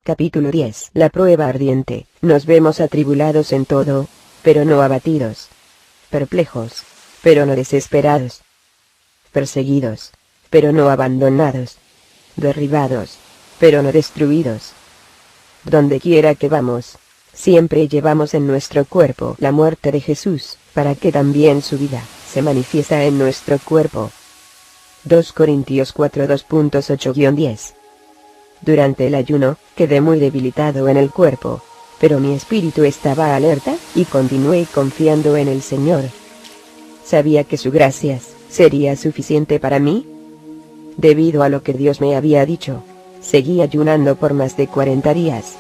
Capítulo 10. La prueba ardiente. Nos vemos atribulados en todo, pero no abatidos. Perplejos, pero no desesperados. Perseguidos, pero no abandonados. Derribados, pero no destruidos. Donde quiera que vamos, siempre llevamos en nuestro cuerpo la muerte de Jesús, para que también su vida se manifiesta en nuestro cuerpo. 2 Corintios 4 2.8-10. Durante el ayuno, quedé muy debilitado en el cuerpo, pero mi espíritu estaba alerta, y continué confiando en el Señor. Sabía que su gracia sería suficiente para mí. Debido a lo que Dios me había dicho, seguí ayunando por más de 40 días.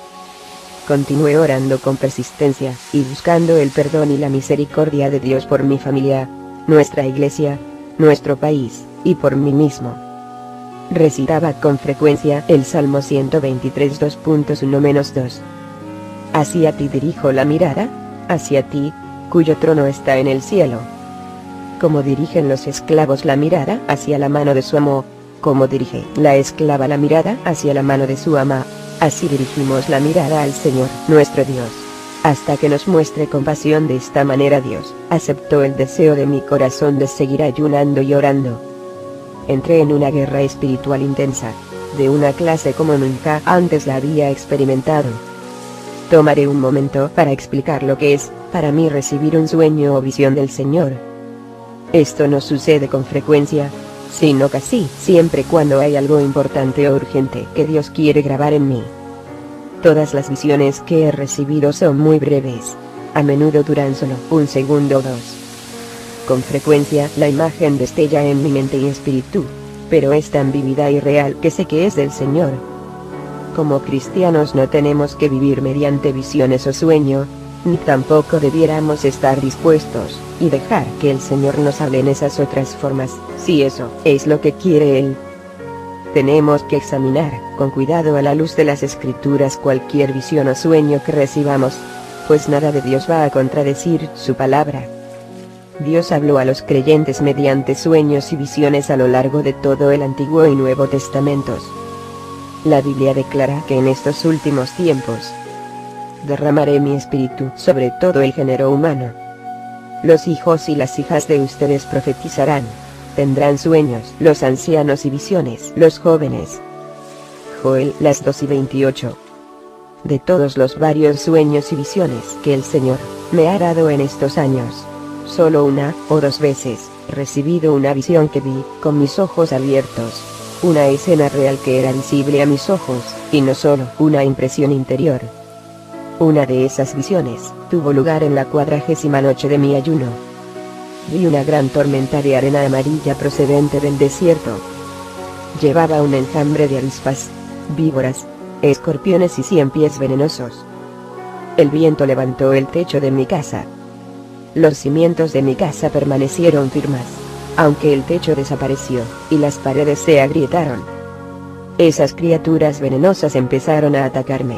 Continué orando con persistencia, y buscando el perdón y la misericordia de Dios por mi familia, nuestra iglesia, nuestro país, y por mí mismo. Recitaba con frecuencia el Salmo 123 2.1-2. Hacia ti dirijo la mirada, hacia ti, cuyo trono está en el cielo. Como dirigen los esclavos la mirada hacia la mano de su amo, como dirige la esclava la mirada hacia la mano de su ama, así dirigimos la mirada al Señor, nuestro Dios. Hasta que nos muestre compasión de esta manera Dios aceptó el deseo de mi corazón de seguir ayunando y orando. Entré en una guerra espiritual intensa, de una clase como nunca antes la había experimentado. Tomaré un momento para explicar lo que es, para mí, recibir un sueño o visión del Señor. Esto no sucede con frecuencia, sino casi siempre cuando hay algo importante o urgente que Dios quiere grabar en mí. Todas las visiones que he recibido son muy breves, a menudo duran solo un segundo o dos. Con frecuencia la imagen destella en mi mente y espíritu, pero es tan vívida y real que sé que es del Señor. Como cristianos no tenemos que vivir mediante visiones o sueño, ni tampoco debiéramos estar dispuestos y dejar que el Señor nos hable en esas otras formas, si eso es lo que quiere Él. Tenemos que examinar con cuidado a la luz de las Escrituras cualquier visión o sueño que recibamos, pues nada de Dios va a contradecir su palabra. Dios habló a los creyentes mediante sueños y visiones a lo largo de todo el Antiguo y Nuevo Testamentos. La Biblia declara que en estos últimos tiempos derramaré mi espíritu sobre todo el género humano. Los hijos y las hijas de ustedes profetizarán, tendrán sueños los ancianos y visiones los jóvenes. Joel 2:28. De todos los varios sueños y visiones que el Señor me ha dado en estos años, solo una o dos veces he recibido una visión que vi con mis ojos abiertos, una escena real que era visible a mis ojos, y no solo una impresión interior. Una de esas visiones tuvo lugar en la 40ª noche de mi ayuno. Vi una gran tormenta de arena amarilla procedente del desierto. Llevaba un enjambre de avispas, víboras, escorpiones y 100 pies venenosos. El viento levantó el techo de mi casa. Los cimientos de mi casa permanecieron firmes, aunque el techo desapareció, y las paredes se agrietaron. Esas criaturas venenosas empezaron a atacarme.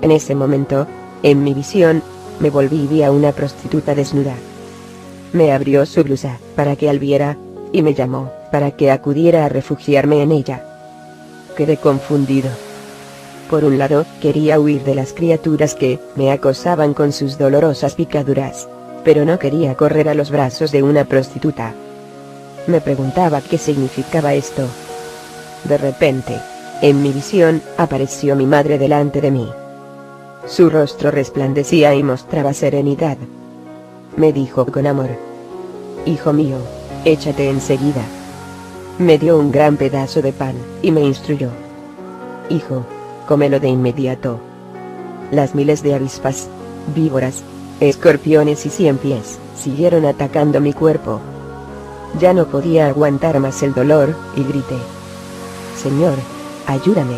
En ese momento, en mi visión, me volví y vi a una prostituta desnuda. Me abrió su blusa, para que la viera, y me llamó, para que acudiera a refugiarme en ella. Quedé confundido. Por un lado, quería huir de las criaturas que me acosaban con sus dolorosas picaduras, pero no quería correr a los brazos de una prostituta. Me preguntaba qué significaba esto. De repente, en mi visión, apareció mi madre delante de mí. Su rostro resplandecía y mostraba serenidad. Me dijo con amor: «Hijo mío, échate enseguida». Me dio un gran pedazo de pan, y me instruyó: «Hijo, cómelo de inmediato». Las miles de avispas, víboras, escorpiones y 100 pies siguieron atacando mi cuerpo. Ya no podía aguantar más el dolor, y grité: «Señor, ayúdame».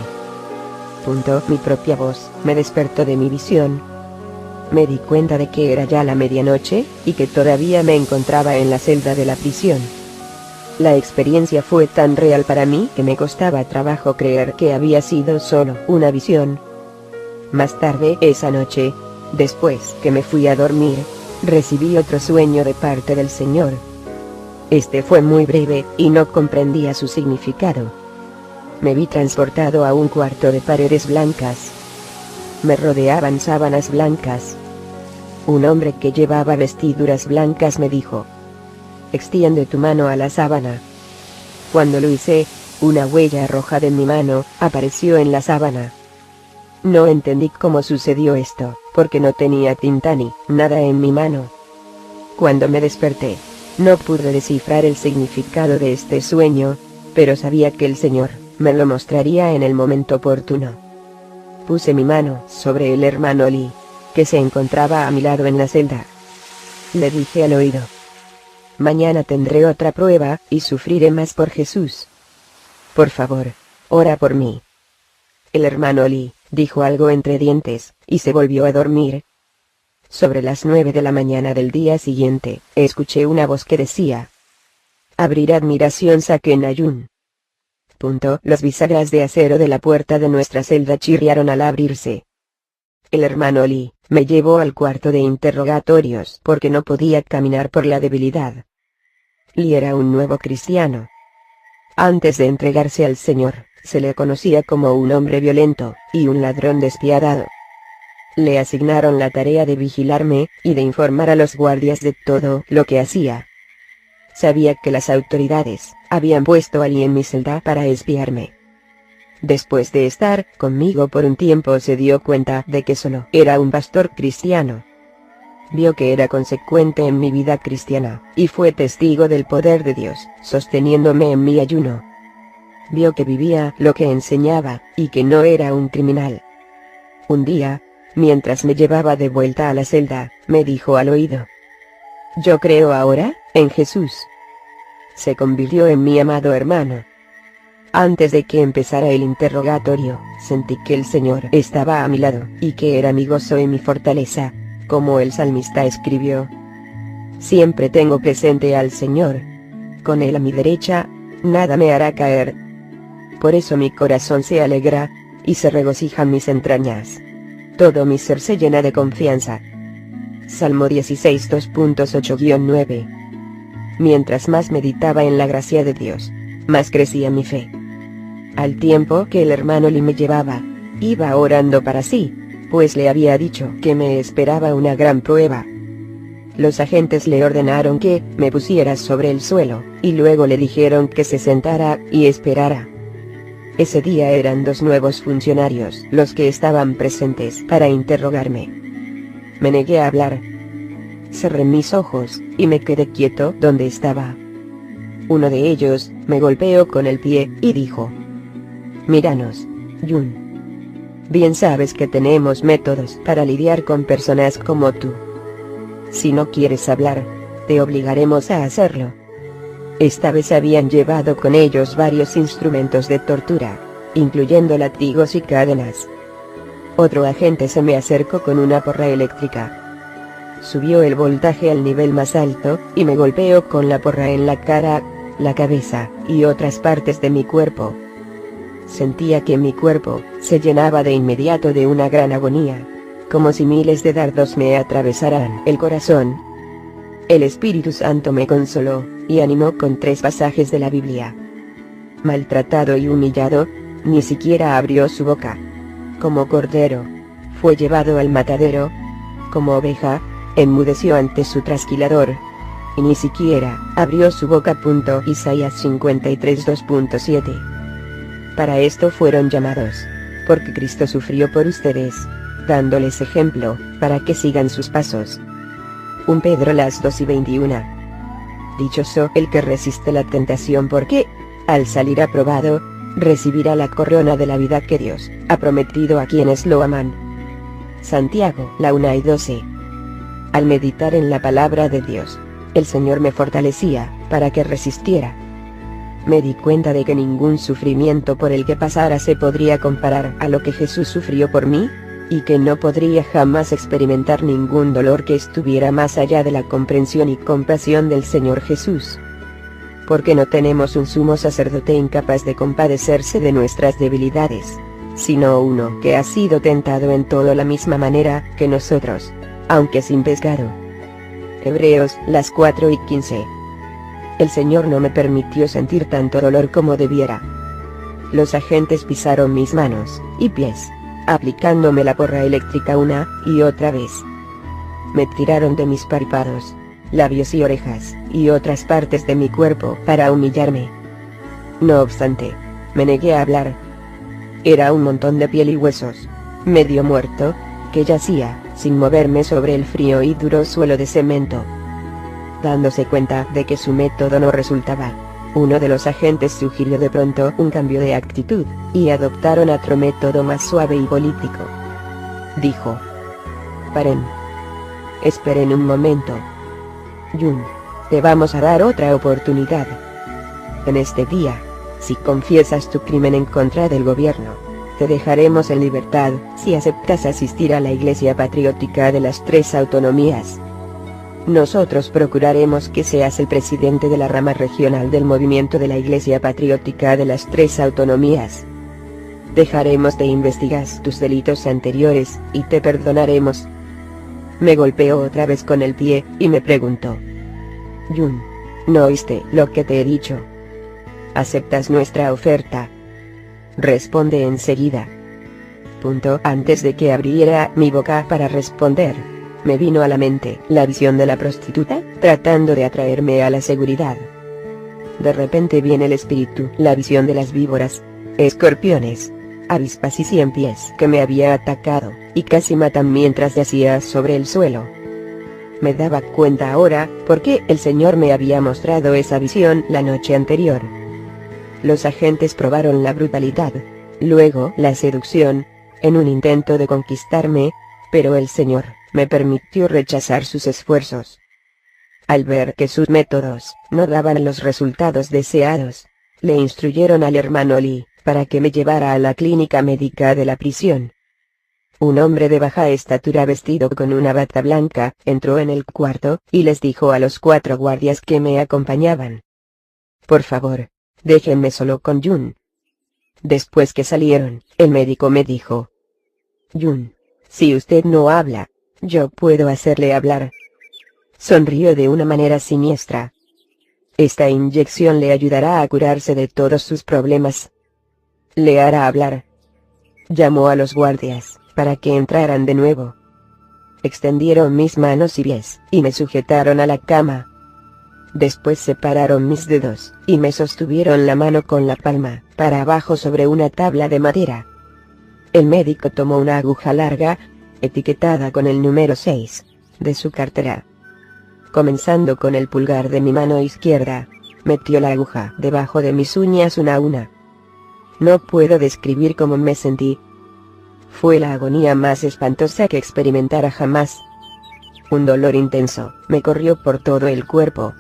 Mi propia voz me despertó de mi visión. Me di cuenta de que era ya la medianoche, y que todavía me encontraba en la celda de la prisión. La experiencia fue tan real para mí que me costaba trabajo creer que había sido solo una visión. Más tarde esa noche, después que me fui a dormir, recibí otro sueño de parte del Señor. Este fue muy breve, y no comprendía su significado. me vi transportado a un cuarto de paredes blancas. Me rodeaban sábanas blancas. Un hombre que llevaba vestiduras blancas me dijo: extiende tu mano a la sábana. Cuando lo hice, una huella roja de mi mano apareció en la sábana. No entendí cómo sucedió esto, porque no tenía tinta ni nada en mi mano. Cuando me desperté, no pude descifrar el significado de este sueño, pero sabía que el Señor me lo mostraría en el momento oportuno. Puse mi mano sobre el hermano Lee, que se encontraba a mi lado en la celda. Le dije al oído: mañana tendré otra prueba, y sufriré más por Jesús. Por favor, ora por mí. El hermano Lee dijo algo entre dientes, y se volvió a dormir. Sobre las 9 de la mañana del día siguiente, escuché una voz que decía: abrir admiración Sakenayun. Las bisagras de acero de la puerta de nuestra celda chirriaron al abrirse. El hermano Lee me llevó al cuarto de interrogatorios porque no podía caminar por la debilidad. Lee era un nuevo cristiano. Antes de entregarse al Señor, se le conocía como un hombre violento y un ladrón despiadado. Le asignaron la tarea de vigilarme y de informar a los guardias de todo lo que hacía. Sabía que las autoridades habían puesto a Lee en mi celda para espiarme. Después de estar conmigo por un tiempo se dio cuenta de que solo era un pastor cristiano. Vio que era consecuente en mi vida cristiana, y fue testigo del poder de Dios, sosteniéndome en mi ayuno. Vio que vivía lo que enseñaba, y que no era un criminal. Un día, mientras me llevaba de vuelta a la celda, me dijo al oído: yo creo ahora en Jesús. Se convirtió en mi amado hermano. Antes de que empezara el interrogatorio, sentí que el Señor estaba a mi lado, y que era mi gozo y mi fortaleza, como el salmista escribió: siempre tengo presente al Señor. Con Él a mi derecha, nada me hará caer. Por eso mi corazón se alegra, y se regocijan mis entrañas. Todo mi ser se llena de confianza. Salmo 16 2.8-9. Mientras más meditaba en la gracia de Dios, más crecía mi fe. Al tiempo que el hermano Lee me llevaba, iba orando para sí, pues le había dicho que me esperaba una gran prueba. Los agentes le ordenaron que me pusiera sobre el suelo, y luego le dijeron que se sentara y esperara. Ese día eran 2 nuevos funcionarios los que estaban presentes para interrogarme. Me negué a hablar. Cerré mis ojos, y me quedé quieto donde estaba. Uno de ellos me golpeó con el pie, y dijo: míranos, Jun. Bien sabes que tenemos métodos para lidiar con personas como tú. Si no quieres hablar, te obligaremos a hacerlo. Esta vez habían llevado con ellos varios instrumentos de tortura, incluyendo látigos y cadenas. Otro agente se me acercó con una porra eléctrica. Subió el voltaje al nivel más alto, y me golpeó con la porra en la cara, la cabeza, y otras partes de mi cuerpo. Sentía que mi cuerpo se llenaba de inmediato de una gran agonía, como si miles de dardos me atravesaran el corazón. El Espíritu Santo me consoló, y animó con 3 pasajes de la Biblia. Maltratado y humillado, ni siquiera abrió su boca. Como cordero, fue llevado al matadero. Como oveja, enmudeció ante su trasquilador, y ni siquiera abrió su boca. Isaías 53 2.7. Para esto fueron llamados, porque Cristo sufrió por ustedes, dándoles ejemplo, para que sigan sus pasos. 1 Pedro 2:21. Dichoso el que resiste la tentación, porque, al salir aprobado, recibirá la corona de la vida que Dios ha prometido a quienes lo aman. Santiago 1:12. Al meditar en la palabra de Dios, el Señor me fortalecía, para que resistiera. Me di cuenta de que ningún sufrimiento por el que pasara se podría comparar a lo que Jesús sufrió por mí, y que no podría jamás experimentar ningún dolor que estuviera más allá de la comprensión y compasión del Señor Jesús. Porque no tenemos un sumo sacerdote incapaz de compadecerse de nuestras debilidades, sino uno que ha sido tentado en todo la misma manera que nosotros, aunque sin pecado. Hebreos 4:15. El Señor no me permitió sentir tanto dolor como debiera. Los agentes pisaron mis manos y pies, aplicándome la porra eléctrica una y otra vez. Me tiraron de mis párpados, labios y orejas, y otras partes de mi cuerpo para humillarme. No obstante, me negué a hablar. Era un montón de piel y huesos, medio muerto, que yacía, sin moverme sobre el frío y duro suelo de cemento. Dándose cuenta de que su método no resultaba, uno de los agentes sugirió de pronto un cambio de actitud, y adoptaron otro método más suave y político. Dijo: «Paren. Esperen un momento. Jun, te vamos a dar otra oportunidad. En este día, si confiesas tu crimen en contra del gobierno, te dejaremos en libertad si aceptas asistir a la Iglesia Patriótica de las Tres Autonomías. Nosotros procuraremos que seas el presidente de la rama regional del movimiento de la Iglesia Patriótica de las Tres Autonomías. Dejaremos de investigar tus delitos anteriores y te perdonaremos». Me golpeó otra vez con el pie y me preguntó: «Jun, ¿no oíste lo que te he dicho? ¿Aceptas nuestra oferta? Responde enseguida». Antes de que abriera mi boca para responder, me vino a la mente la visión de la prostituta, tratando de atraerme a la seguridad. De repente viene el espíritu, la visión de las víboras, escorpiones, avispas y ciempiés que me había atacado, y casi matan mientras yacía sobre el suelo. Me daba cuenta ahora, porque el señor me había mostrado esa visión la noche anterior. Los agentes probaron la brutalidad, luego la seducción, en un intento de conquistarme, pero el señor me permitió rechazar sus esfuerzos. Al ver que sus métodos no daban los resultados deseados, le instruyeron al hermano Lee para que me llevara a la clínica médica de la prisión. Un hombre de baja estatura vestido con una bata blanca entró en el cuarto y les dijo a los 4 guardias que me acompañaban: «Por favor, déjenme solo con Jun». Después que salieron, el médico me dijo: «Jun, si usted no habla, yo puedo hacerle hablar». Sonrió de una manera siniestra. «Esta inyección le ayudará a curarse de todos sus problemas. Le hará hablar». Llamó a los guardias para que entraran de nuevo. Extendieron mis manos y pies, y me sujetaron a la cama. Después separaron mis dedos, y me sostuvieron la mano con la palma para abajo sobre una tabla de madera. El médico tomó una aguja larga, etiquetada con el número 6, de su cartera. Comenzando con el pulgar de mi mano izquierda, metió la aguja debajo de mis uñas una a una. No puedo describir cómo me sentí. Fue la agonía más espantosa que experimentara jamás. Un dolor intenso me corrió por todo el cuerpo.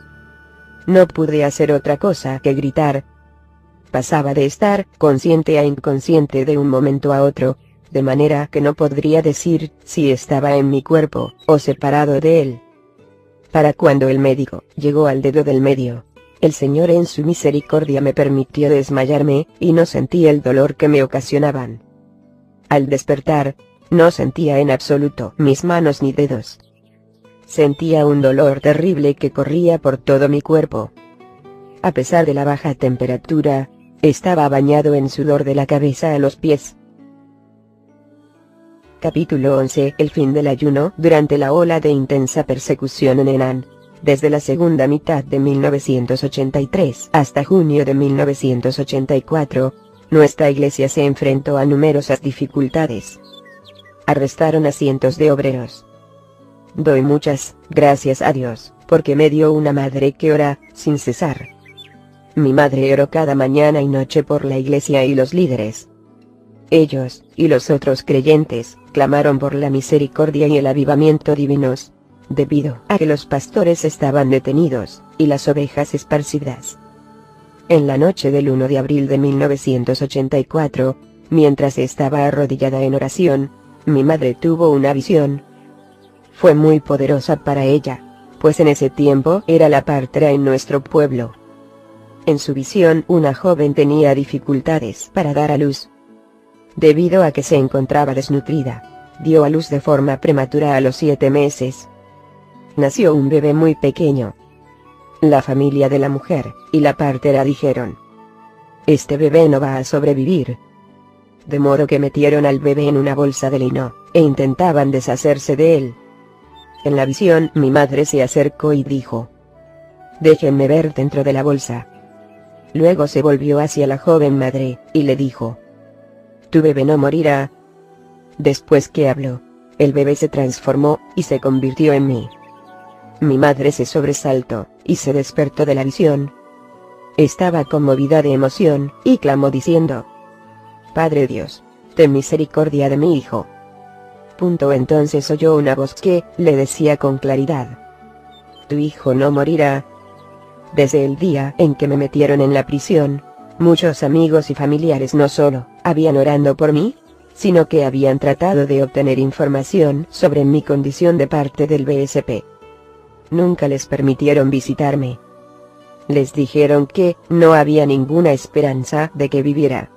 No pude hacer otra cosa que gritar. Pasaba de estar consciente a inconsciente de un momento a otro, de manera que no podría decir si estaba en mi cuerpo o separado de él. Para cuando el médico llegó al dedo del medio, el Señor en su misericordia me permitió desmayarme, y no sentí el dolor que me ocasionaban. Al despertar, no sentía en absoluto mis manos ni dedos. Sentía un dolor terrible que corría por todo mi cuerpo. A pesar de la baja temperatura, estaba bañado en sudor de la cabeza a los pies. Capítulo 11. El fin del ayuno. Durante la ola de intensa persecución en Henan, desde la segunda mitad de 1983 hasta junio de 1984, nuestra iglesia se enfrentó a numerosas dificultades. Arrestaron a cientos de obreros. Doy muchas gracias a Dios, porque me dio una madre que ora sin cesar. Mi madre oró cada mañana y noche por la iglesia y los líderes. Ellos, y los otros creyentes, clamaron por la misericordia y el avivamiento divinos, debido a que los pastores estaban detenidos, y las ovejas esparcidas. En la noche del 1 de abril de 1984, mientras estaba arrodillada en oración, mi madre tuvo una visión. Fue muy poderosa para ella, pues en ese tiempo era la partera en nuestro pueblo. En su visión, una joven tenía dificultades para dar a luz. Debido a que se encontraba desnutrida, dio a luz de forma prematura a los 7 meses. Nació un bebé muy pequeño. La familia de la mujer y la partera dijeron: Este bebé no va a sobrevivir. De modo que metieron al bebé en una bolsa de lino, e intentaban deshacerse de él. En la visión mi madre se acercó y dijo: «Déjenme ver dentro de la bolsa». Luego se volvió hacia la joven madre, y le dijo: «Tu bebé no morirá». Después que habló, el bebé se transformó, y se convirtió en mí. Mi madre se sobresaltó, y se despertó de la visión. Estaba conmovida de emoción, y clamó diciendo: «Padre Dios, ten misericordia de mi hijo». Entonces oyó una voz que le decía con claridad: «Tu hijo no morirá». Desde el día en que me metieron en la prisión, muchos amigos y familiares no solo habían orado por mí, sino que habían tratado de obtener información sobre mi condición de parte del BSP. Nunca les permitieron visitarme. Les dijeron que no había ninguna esperanza de que viviera.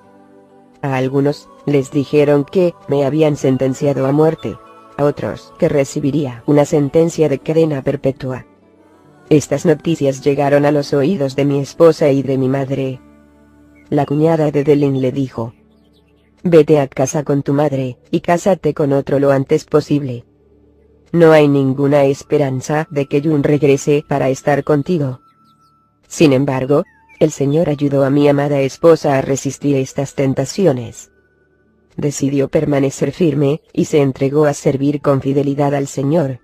A algunos les dijeron que me habían sentenciado a muerte, a otros que recibiría una sentencia de cadena perpetua. Estas noticias llegaron a los oídos de mi esposa y de mi madre. La cuñada de Delin le dijo: «Vete a casa con tu madre, y cásate con otro lo antes posible. No hay ninguna esperanza de que Jun regrese para estar contigo». Sin embargo, el Señor ayudó a mi amada esposa a resistir estas tentaciones. Decidió permanecer firme, y se entregó a servir con fidelidad al Señor.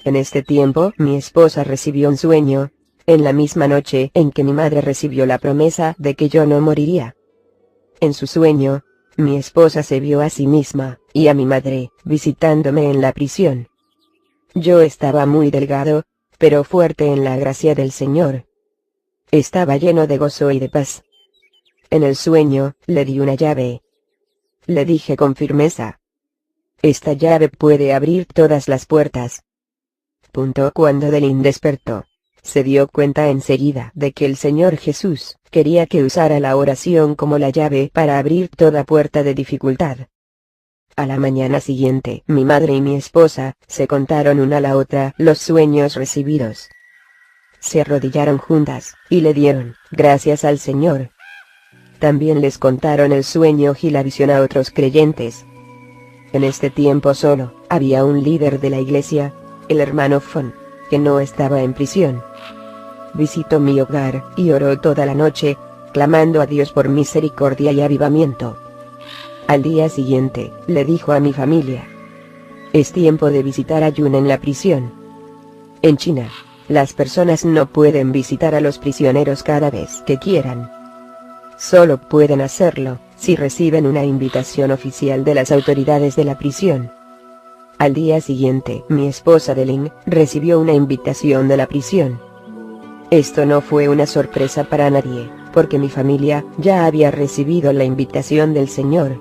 En este tiempo mi esposa recibió un sueño, en la misma noche en que mi madre recibió la promesa de que yo no moriría. En su sueño, mi esposa se vio a sí misma, y a mi madre, visitándome en la prisión. Yo estaba muy delgado, pero fuerte en la gracia del Señor. Estaba lleno de gozo y de paz. En el sueño, le di una llave. Le dije con firmeza: «Esta llave puede abrir todas las puertas». Cuando Delin despertó, se dio cuenta enseguida de que el Señor Jesús quería que usara la oración como la llave para abrir toda puerta de dificultad. A la mañana siguiente, mi madre y mi esposa se contaron una a la otra los sueños recibidos. Se arrodillaron juntas, y le dieron gracias al Señor. También les contaron el sueño y la visión a otros creyentes. En este tiempo solo había un líder de la iglesia, el hermano Fon, que no estaba en prisión. Visitó mi hogar, y oró toda la noche, clamando a Dios por misericordia y avivamiento. Al día siguiente, le dijo a mi familia: «Es tiempo de visitar a Jun en la prisión». En China, las personas no pueden visitar a los prisioneros cada vez que quieran. Solo pueden hacerlo si reciben una invitación oficial de las autoridades de la prisión. Al día siguiente, mi esposa Delin recibió una invitación de la prisión. Esto no fue una sorpresa para nadie, porque mi familia ya había recibido la invitación del Señor.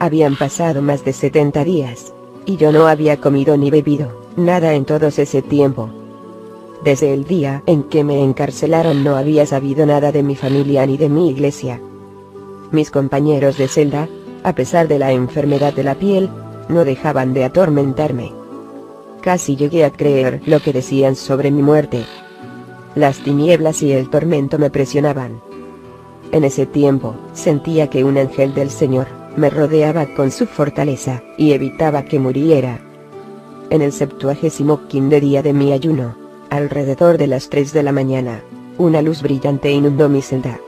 Habían pasado más de 70 días, y yo no había comido ni bebido nada en todo ese tiempo. Desde el día en que me encarcelaron no había sabido nada de mi familia ni de mi iglesia. Mis compañeros de celda, a pesar de la enfermedad de la piel, no dejaban de atormentarme. Casi llegué a creer lo que decían sobre mi muerte. Las tinieblas y el tormento me presionaban. En ese tiempo, sentía que un ángel del Señor me rodeaba con su fortaleza, y evitaba que muriera. En el 75º día de mi ayuno, alrededor de las 3 de la mañana, una luz brillante inundó mi celda.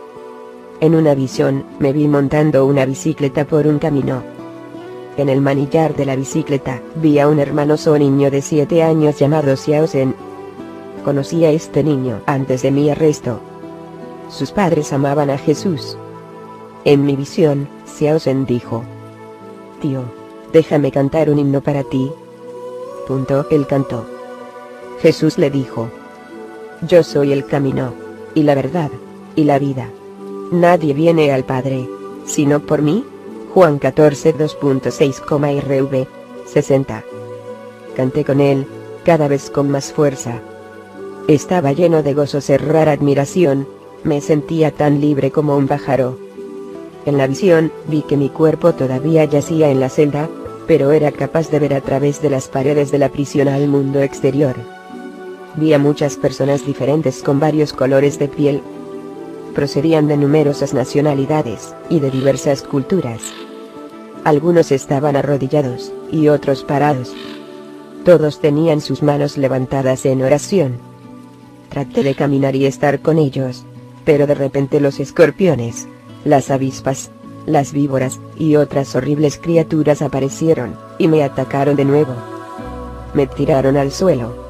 En una visión, me vi montando una bicicleta por un camino. En el manillar de la bicicleta, vi a un hermanoso niño de 7 años llamado Xiao Zhen. Conocí a este niño antes de mi arresto. Sus padres amaban a Jesús. En mi visión, Xiao Zhen dijo: «Tío, déjame cantar un himno para ti». Él cantó. Jesús le dijo: «Yo soy el camino, y la verdad, y la vida. Nadie viene al Padre, sino por mí». Juan 14 2.6, RV 60. Canté con él, cada vez con más fuerza. Estaba lleno de gozo, rara admiración, me sentía tan libre como un pájaro. En la visión, vi que mi cuerpo todavía yacía en la celda, pero era capaz de ver a través de las paredes de la prisión al mundo exterior. Vi a muchas personas diferentes con varios colores de piel. procedían de numerosas nacionalidades, y de diversas culturas. Algunos estaban arrodillados, y otros parados. Todos tenían sus manos levantadas en oración. Traté de caminar y estar con ellos, pero de repente los escorpiones, las avispas, las víboras, y otras horribles criaturas aparecieron, y me atacaron de nuevo. Me tiraron al suelo.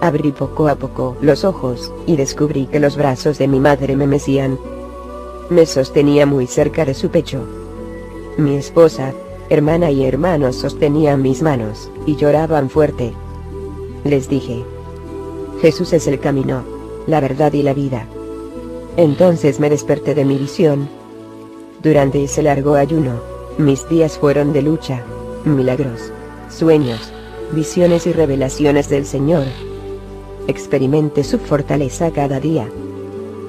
Abrí poco a poco los ojos, y descubrí que los brazos de mi madre me mecían. Me sostenía muy cerca de su pecho. Mi esposa, hermana y hermanos sostenían mis manos, y lloraban fuerte. Les dije: Jesús es el camino, la verdad y la vida. Entonces me desperté de mi visión. Durante ese largo ayuno, mis días fueron de lucha, milagros, sueños, visiones y revelaciones del Señor. Experimenté su fortaleza cada día.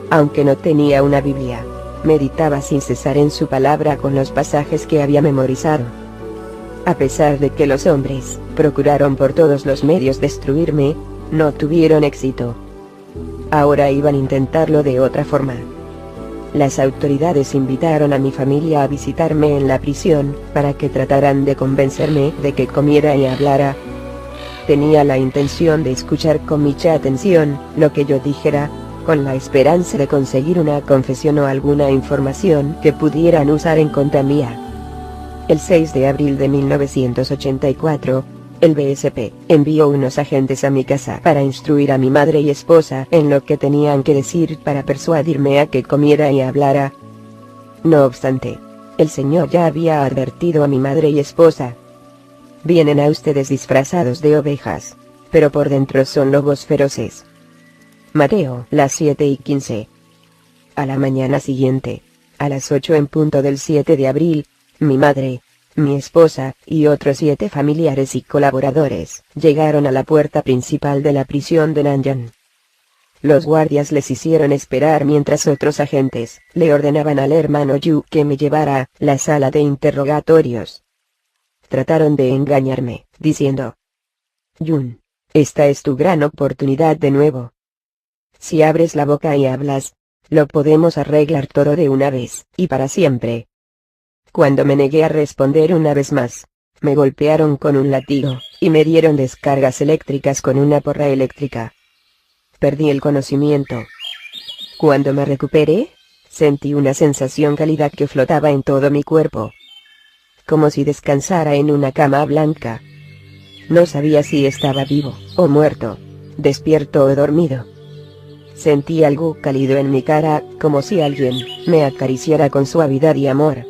Aunque no tenía una Biblia, meditaba sin cesar en su palabra con los pasajes que había memorizado. A pesar de que los hombres procuraron por todos los medios destruirme, no tuvieron éxito. Ahora iban a intentarlo de otra forma. Las autoridades invitaron a mi familia a visitarme en la prisión, para que trataran de convencerme de que comiera y hablara. Tenía la intención de escuchar con mucha atención lo que yo dijera, con la esperanza de conseguir una confesión o alguna información que pudieran usar en contra mía. El 6 de abril de 1984, el BSP envió unos agentes a mi casa para instruir a mi madre y esposa en lo que tenían que decir para persuadirme a que comiera y hablara. No obstante, el Señor ya había advertido a mi madre y esposa: vienen a ustedes disfrazados de ovejas, pero por dentro son lobos feroces. Mateo, las 7:15. A la mañana siguiente, a las 8 en punto del 7 de abril, mi madre, mi esposa, y otros 7 familiares y colaboradores, llegaron a la puerta principal de la prisión de Nanyang. Los guardias les hicieron esperar mientras otros agentes le ordenaban al hermano Yu que me llevara a la sala de interrogatorios. Trataron de engañarme, diciendo: Yun, esta es tu gran oportunidad de nuevo. Si abres la boca y hablas, lo podemos arreglar todo de una vez, y para siempre. Cuando me negué a responder una vez más, me golpearon con un látigo, y me dieron descargas eléctricas con una porra eléctrica. Perdí el conocimiento. Cuando me recuperé, sentí una sensación cálida que flotaba en todo mi cuerpo, como si descansara en una cama blanca. No sabía si estaba vivo, o muerto, despierto o dormido. Sentí algo cálido en mi cara, como si alguien me acariciara con suavidad y amor.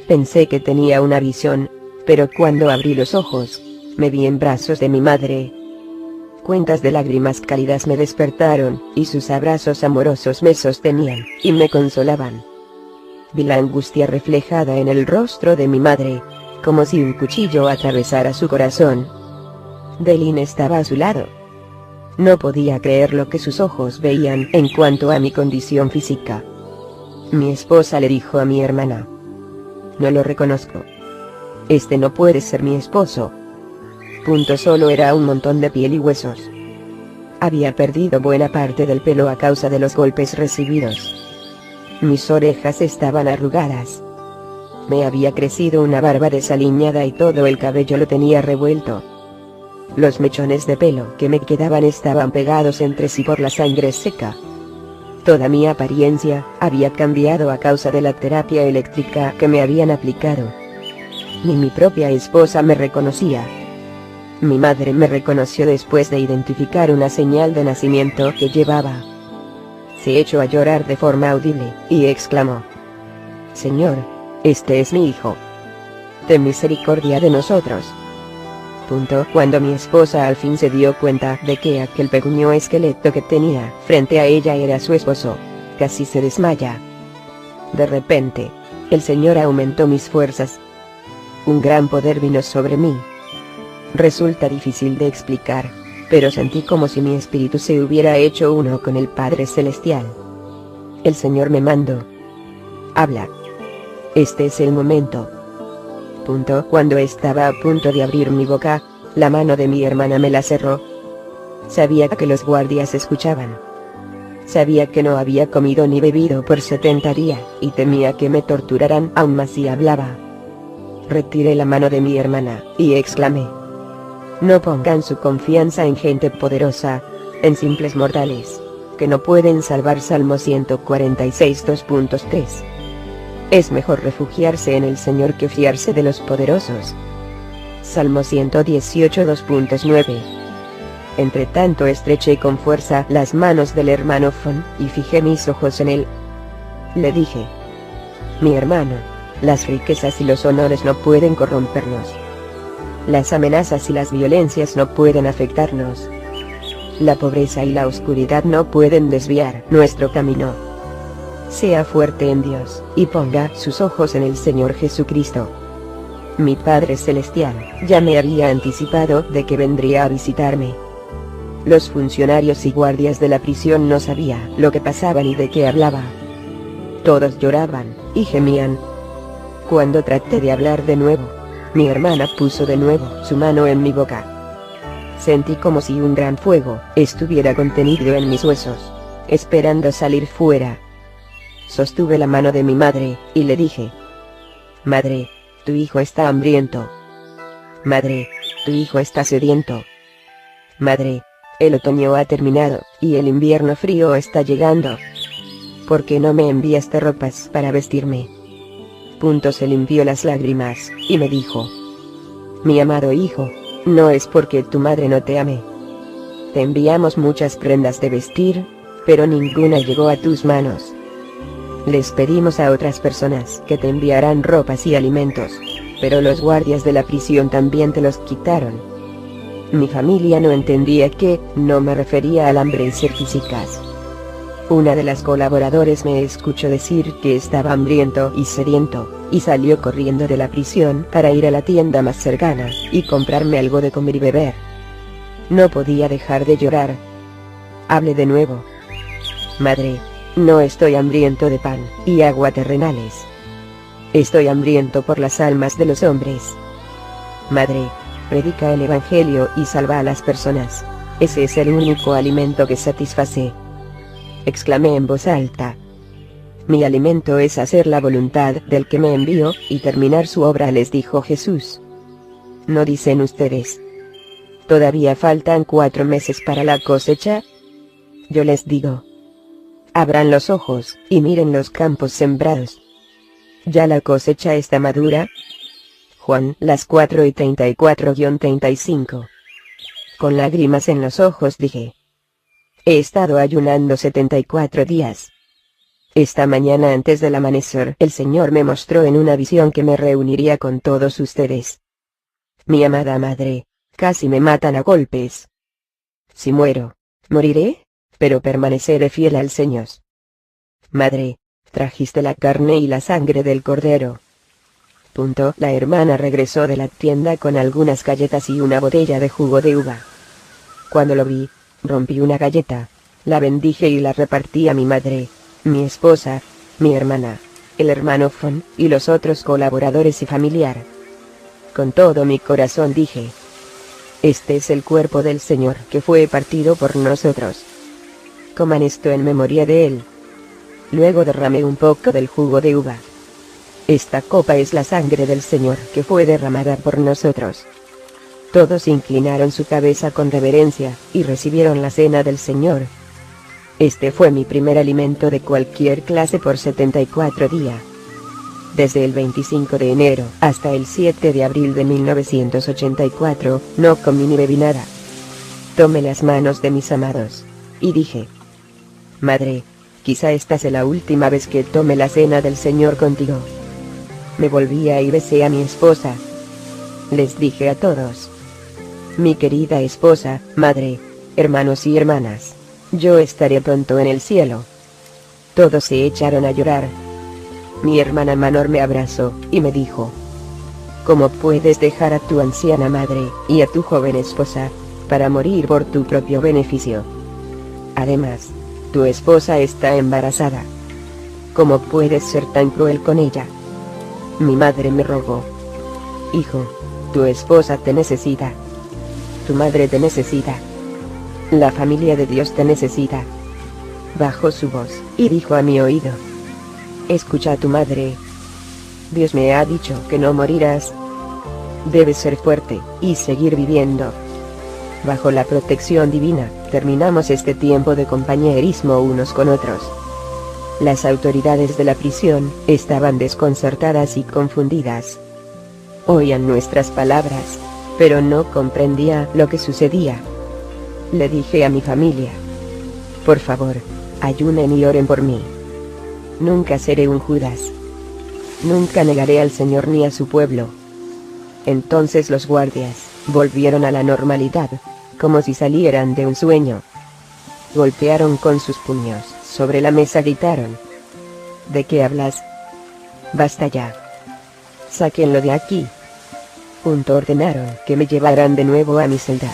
Pensé que tenía una visión, pero cuando abrí los ojos, me vi en brazos de mi madre. Cuentas de lágrimas cálidas me despertaron, y sus abrazos amorosos me sostenían, y me consolaban. Vi la angustia reflejada en el rostro de mi madre, como si un cuchillo atravesara su corazón. Delin estaba a su lado. No podía creer lo que sus ojos veían en cuanto a mi condición física. Mi esposa le dijo a mi hermana: no lo reconozco. Este no puede ser mi esposo. Solo era un montón de piel y huesos. Había perdido buena parte del pelo a causa de los golpes recibidos. Mis orejas estaban arrugadas. Me había crecido una barba desaliñada y todo el cabello lo tenía revuelto. Los mechones de pelo que me quedaban estaban pegados entre sí por la sangre seca. Toda mi apariencia había cambiado a causa de la terapia eléctrica que me habían aplicado. Ni mi propia esposa me reconocía. Mi madre me reconoció después de identificar una señal de nacimiento que llevaba. Se echó a llorar de forma audible, y exclamó: Señor, este es mi hijo. Ten misericordia de nosotros. Cuando mi esposa al fin se dio cuenta de que aquel pequeño esqueleto que tenía frente a ella era su esposo, casi se desmaya. De repente, el Señor aumentó mis fuerzas. Un gran poder vino sobre mí. Resulta difícil de explicar, pero sentí como si mi espíritu se hubiera hecho uno con el Padre Celestial. El Señor me mandó: habla. Este es el momento. Cuando estaba a punto de abrir mi boca, la mano de mi hermana me la cerró. Sabía que los guardias escuchaban. Sabía que no había comido ni bebido por 70 días, y temía que me torturaran aún más si hablaba. Retiré la mano de mi hermana, y exclamé: no pongan su confianza en gente poderosa, en simples mortales, que no pueden salvar. Salmo 146 2.3. Es mejor refugiarse en el Señor que fiarse de los poderosos. Salmo 118 2.9. Entre tanto estreché con fuerza las manos del hermano Fon, y fijé mis ojos en él. Le dije: mi hermano, las riquezas y los honores no pueden corrompernos. Las amenazas y las violencias no pueden afectarnos. La pobreza y la oscuridad no pueden desviar nuestro camino. Sea fuerte en Dios, y ponga sus ojos en el Señor Jesucristo. Mi Padre Celestial ya me había anticipado de que vendría a visitarme. Los funcionarios y guardias de la prisión no sabían lo que pasaba ni de qué hablaba. Todos lloraban y gemían. Cuando traté de hablar de nuevo, mi hermana puso de nuevo su mano en mi boca. Sentí como si un gran fuego estuviera contenido en mis huesos, esperando salir fuera. Sostuve la mano de mi madre, y le dije: madre, tu hijo está hambriento. Madre, tu hijo está sediento. Madre, el otoño ha terminado, y el invierno frío está llegando. ¿Por qué no me enviaste ropas para vestirme? Se limpió las lágrimas, y me dijo: mi amado hijo, no es porque tu madre no te ame. Te enviamos muchas prendas de vestir, pero ninguna llegó a tus manos. Les pedimos a otras personas que te enviarán ropas y alimentos, pero los guardias de la prisión también te los quitaron. Mi familia no entendía que no me refería al hambre y ser físicas. Una de las colaboradores me escuchó decir que estaba hambriento y sediento, y salió corriendo de la prisión para ir a la tienda más cercana y comprarme algo de comer y beber. No podía dejar de llorar. Hablé de nuevo: madre, no estoy hambriento de pan y agua terrenales. Estoy hambriento por las almas de los hombres. Madre, predica el Evangelio y salva a las personas. Ese es el único alimento que satisface. Exclamé en voz alta: mi alimento es hacer la voluntad del que me envió, y terminar su obra. Les dijo Jesús: ¿no dicen ustedes: todavía faltan 4 meses para la cosecha? Yo les digo: abran los ojos, y miren los campos sembrados. Ya la cosecha está madura. Juan, las 4:34-35. Con lágrimas en los ojos dije: he estado ayunando 74 días. Esta mañana antes del amanecer el Señor me mostró en una visión que me reuniría con todos ustedes. Mi amada madre, casi me matan a golpes. Si muero, moriré, pero permaneceré fiel al Señor. Madre, trajiste la carne y la sangre del cordero. La hermana regresó de la tienda con algunas galletas y una botella de jugo de uva. Cuando lo vi, rompí una galleta, la bendije y la repartí a mi madre, mi esposa, mi hermana, el hermano Fon, y los otros colaboradores y familiar. Con todo mi corazón dije: este es el cuerpo del Señor que fue partido por nosotros. Coman esto en memoria de él. Luego derramé un poco del jugo de uva. Esta copa es la sangre del Señor que fue derramada por nosotros. Todos inclinaron su cabeza con reverencia, y recibieron la cena del Señor. Este fue mi primer alimento de cualquier clase por 74 días. Desde el 25 de enero hasta el 7 de abril de 1984, no comí ni bebí nada. Tomé las manos de mis amados, y dije: madre, quizá esta sea la última vez que tome la cena del Señor contigo. Me volvía y besé a mi esposa. Les dije a todos: mi querida esposa, madre, hermanos y hermanas, yo estaré pronto en el cielo. Todos se echaron a llorar. Mi hermana menor me abrazó, y me dijo: ¿cómo puedes dejar a tu anciana madre, y a tu joven esposa, para morir por tu propio beneficio? Además, tu esposa está embarazada. ¿Cómo puedes ser tan cruel con ella? Mi madre me rogó: hijo, tu esposa te necesita. Tu madre te necesita. La familia de Dios te necesita. bajó su voz, y dijo a mi oído: escucha a tu madre. Dios me ha dicho que no morirás. Debes ser fuerte, y seguir viviendo. Bajo la protección divina, terminamos este tiempo de compañerismo unos con otros. Las autoridades de la prisión estaban desconcertadas y confundidas. Oían nuestras palabras, pero no comprendía lo que sucedía. Le dije a mi familia: por favor, ayunen y oren por mí. Nunca seré un Judas. Nunca negaré al Señor ni a su pueblo. Entonces los guardias volvieron a la normalidad, como si salieran de un sueño. Golpearon con sus puños sobre la mesa, gritaron: ¿de qué hablas? Basta ya. Sáquenlo de aquí. Ordenaron que me llevaran de nuevo a mi celda.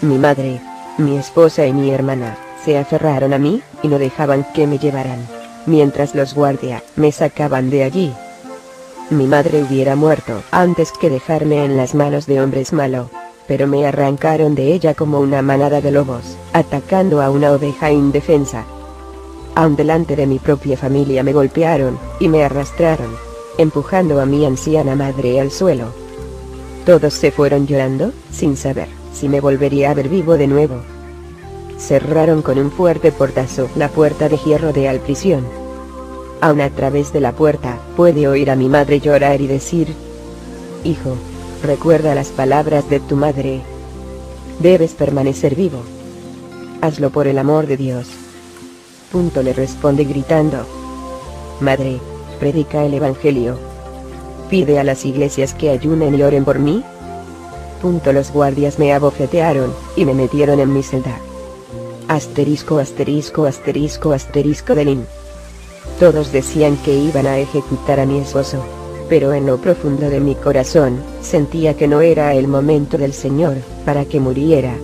Mi madre, mi esposa y mi hermana se aferraron a mí, y no dejaban que me llevaran, mientras los guardias me sacaban de allí. Mi madre hubiera muerto antes que dejarme en las manos de hombres malos, pero me arrancaron de ella como una manada de lobos, atacando a una oveja indefensa. Aun delante de mi propia familia me golpearon, y me arrastraron, empujando a mi anciana madre al suelo. Todos se fueron llorando, sin saber si me volvería a ver vivo de nuevo. Cerraron con un fuerte portazo la puerta de hierro de la prisión. Aún a través de la puerta, puede oír a mi madre llorar y decir: hijo, recuerda las palabras de tu madre. Debes permanecer vivo. Hazlo por el amor de Dios. Le responde gritando: madre, predica el evangelio. Pide a las iglesias que ayunen y oren por mí. Los guardias me abofetearon, y me metieron en mi celda. Asterisco asterisco asterisco asterisco delin. Todos decían que iban a ejecutar a mi esposo, pero en lo profundo de mi corazón, sentía que no era el momento del Señor para que muriera.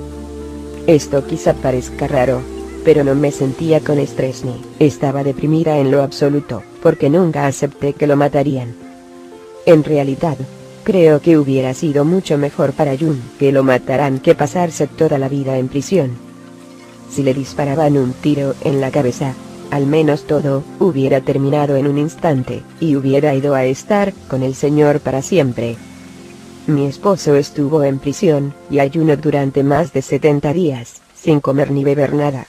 Esto quizá parezca raro, pero no me sentía con estrés ni estaba deprimida en lo absoluto, porque nunca acepté que lo matarían. En realidad, creo que hubiera sido mucho mejor para Jun que lo mataran que pasarse toda la vida en prisión. Si le disparaban un tiro en la cabeza, al menos todo hubiera terminado en un instante, y hubiera ido a estar con el Señor para siempre. Mi esposo estuvo en prisión y ayuno durante más de 70 días, sin comer ni beber nada.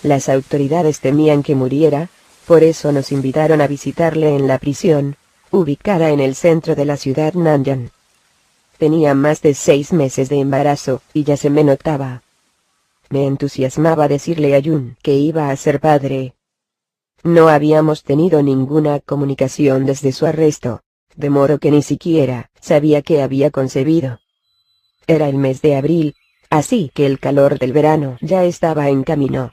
Las autoridades temían que muriera, por eso nos invitaron a visitarle en la prisión, ubicada en el centro de la ciudad Nanyang. Tenía más de 6 meses de embarazo, y ya se me notaba. Me entusiasmaba decirle a Jun que iba a ser padre. No habíamos tenido ninguna comunicación desde su arresto, de modo que ni siquiera sabía que había concebido. Era el mes de abril, así que el calor del verano ya estaba en camino.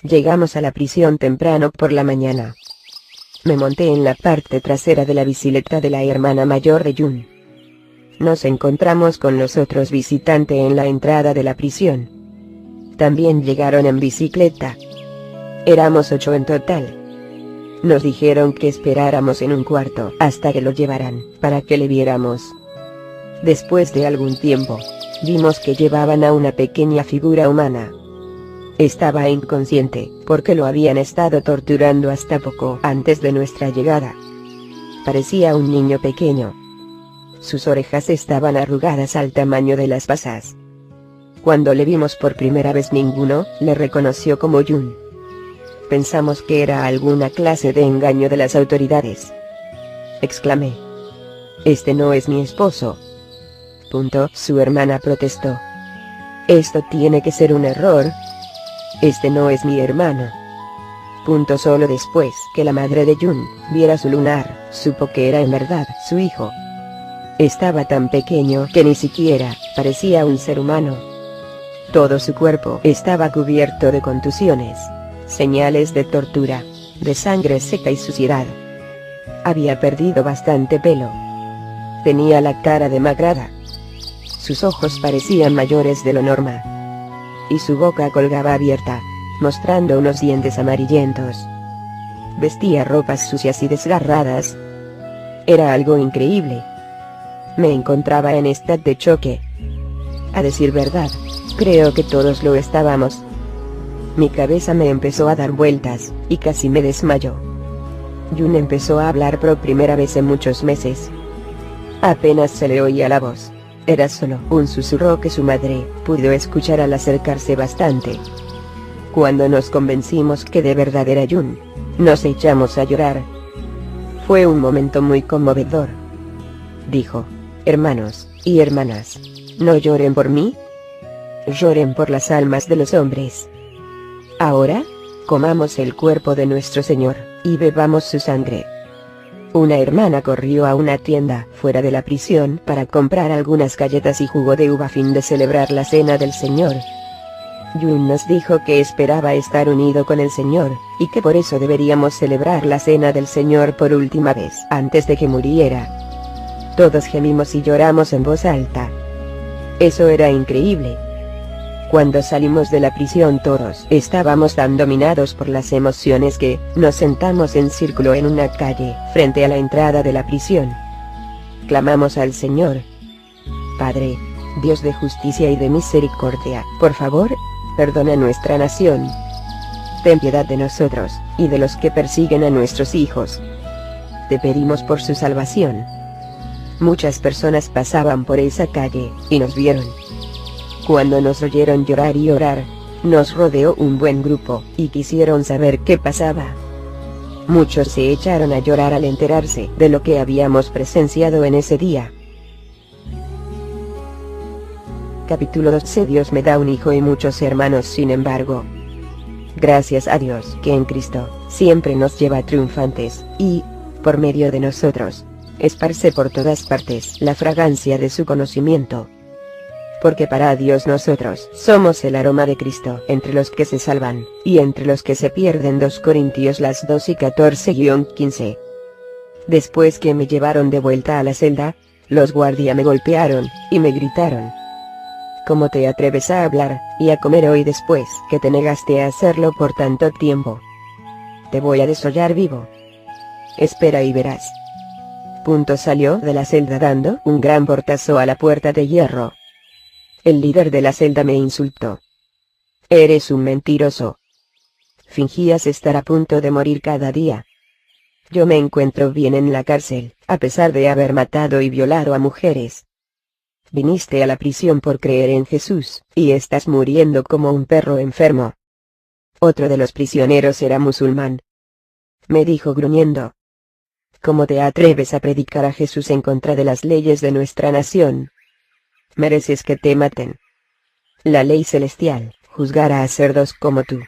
Llegamos a la prisión temprano por la mañana. Me monté en la parte trasera de la bicicleta de la hermana mayor de Jun. Nos encontramos con los otros visitantes en la entrada de la prisión. También llegaron en bicicleta. Éramos 8 en total. Nos dijeron que esperáramos en un cuarto hasta que lo llevaran, para que le viéramos. Después de algún tiempo, vimos que llevaban a una pequeña figura humana. Estaba inconsciente, porque lo habían estado torturando hasta poco antes de nuestra llegada. Parecía un niño pequeño. Sus orejas estaban arrugadas al tamaño de las pasas. Cuando le vimos por primera vez, ninguno le reconoció como Jun. Pensamos que era alguna clase de engaño de las autoridades. Exclamé: «Este no es mi esposo». Su hermana protestó: «Esto tiene que ser un error. Este no es mi hermano». Solo después que la madre de Jun viera su lunar, supo que era en verdad su hijo. Estaba tan pequeño que ni siquiera parecía un ser humano. Todo su cuerpo estaba cubierto de contusiones, señales de tortura, de sangre seca y suciedad. Había perdido bastante pelo. Tenía la cara demacrada. Sus ojos parecían mayores de lo normal. Y su boca colgaba abierta, mostrando unos dientes amarillentos. Vestía ropas sucias y desgarradas. Era algo increíble. Me encontraba en estado de choque. A decir verdad, creo que todos lo estábamos. Mi cabeza me empezó a dar vueltas, y casi me desmayó. Yun empezó a hablar por primera vez en muchos meses. Apenas se le oía la voz. Era solo un susurro que su madre pudo escuchar al acercarse bastante. Cuando nos convencimos que de verdad era Yun, nos echamos a llorar. Fue un momento muy conmovedor. Dijo: hermanos y hermanas, no lloren por mí, lloren por las almas de los hombres. Ahora, comamos el cuerpo de nuestro Señor, y bebamos su sangre. Una hermana corrió a una tienda fuera de la prisión para comprar algunas galletas y jugo de uva a fin de celebrar la cena del Señor. Yun nos dijo que esperaba estar unido con el Señor, y que por eso deberíamos celebrar la cena del Señor por última vez antes de que muriera. Todos gemimos y lloramos en voz alta. Eso era increíble. Cuando salimos de la prisión todos estábamos tan dominados por las emociones que nos sentamos en círculo en una calle frente a la entrada de la prisión. Clamamos al Señor: Padre, Dios de justicia y de misericordia, por favor, perdona nuestra nación. Ten piedad de nosotros, y de los que persiguen a nuestros hijos. Te pedimos por su salvación. Muchas personas pasaban por esa calle, y nos vieron. Cuando nos oyeron llorar y orar, nos rodeó un buen grupo, y quisieron saber qué pasaba. Muchos se echaron a llorar al enterarse de lo que habíamos presenciado en ese día. Capítulo 12. Dios me da un hijo y muchos hermanos. Sin embargo, gracias a Dios que en Cristo siempre nos lleva triunfantes, y, por medio de nosotros, esparce por todas partes la fragancia de su conocimiento. Porque para Dios nosotros somos el aroma de Cristo entre los que se salvan, y entre los que se pierden. 2 Corintios 2:14-15. Después que me llevaron de vuelta a la celda, los guardias me golpearon, y me gritaron: ¿cómo te atreves a hablar, y a comer hoy después que te negaste a hacerlo por tanto tiempo? Te voy a desollar vivo. Espera y verás. Salió de la celda dando un gran portazo a la puerta de hierro. El líder de la celda me insultó: eres un mentiroso. Fingías estar a punto de morir cada día. Yo me encuentro bien en la cárcel, a pesar de haber matado y violado a mujeres. Viniste a la prisión por creer en Jesús, y estás muriendo como un perro enfermo. Otro de los prisioneros era musulmán. Me dijo gruñendo: ¿cómo te atreves a predicar a Jesús en contra de las leyes de nuestra nación? Mereces que te maten. La ley celestial juzgará a cerdos como tú.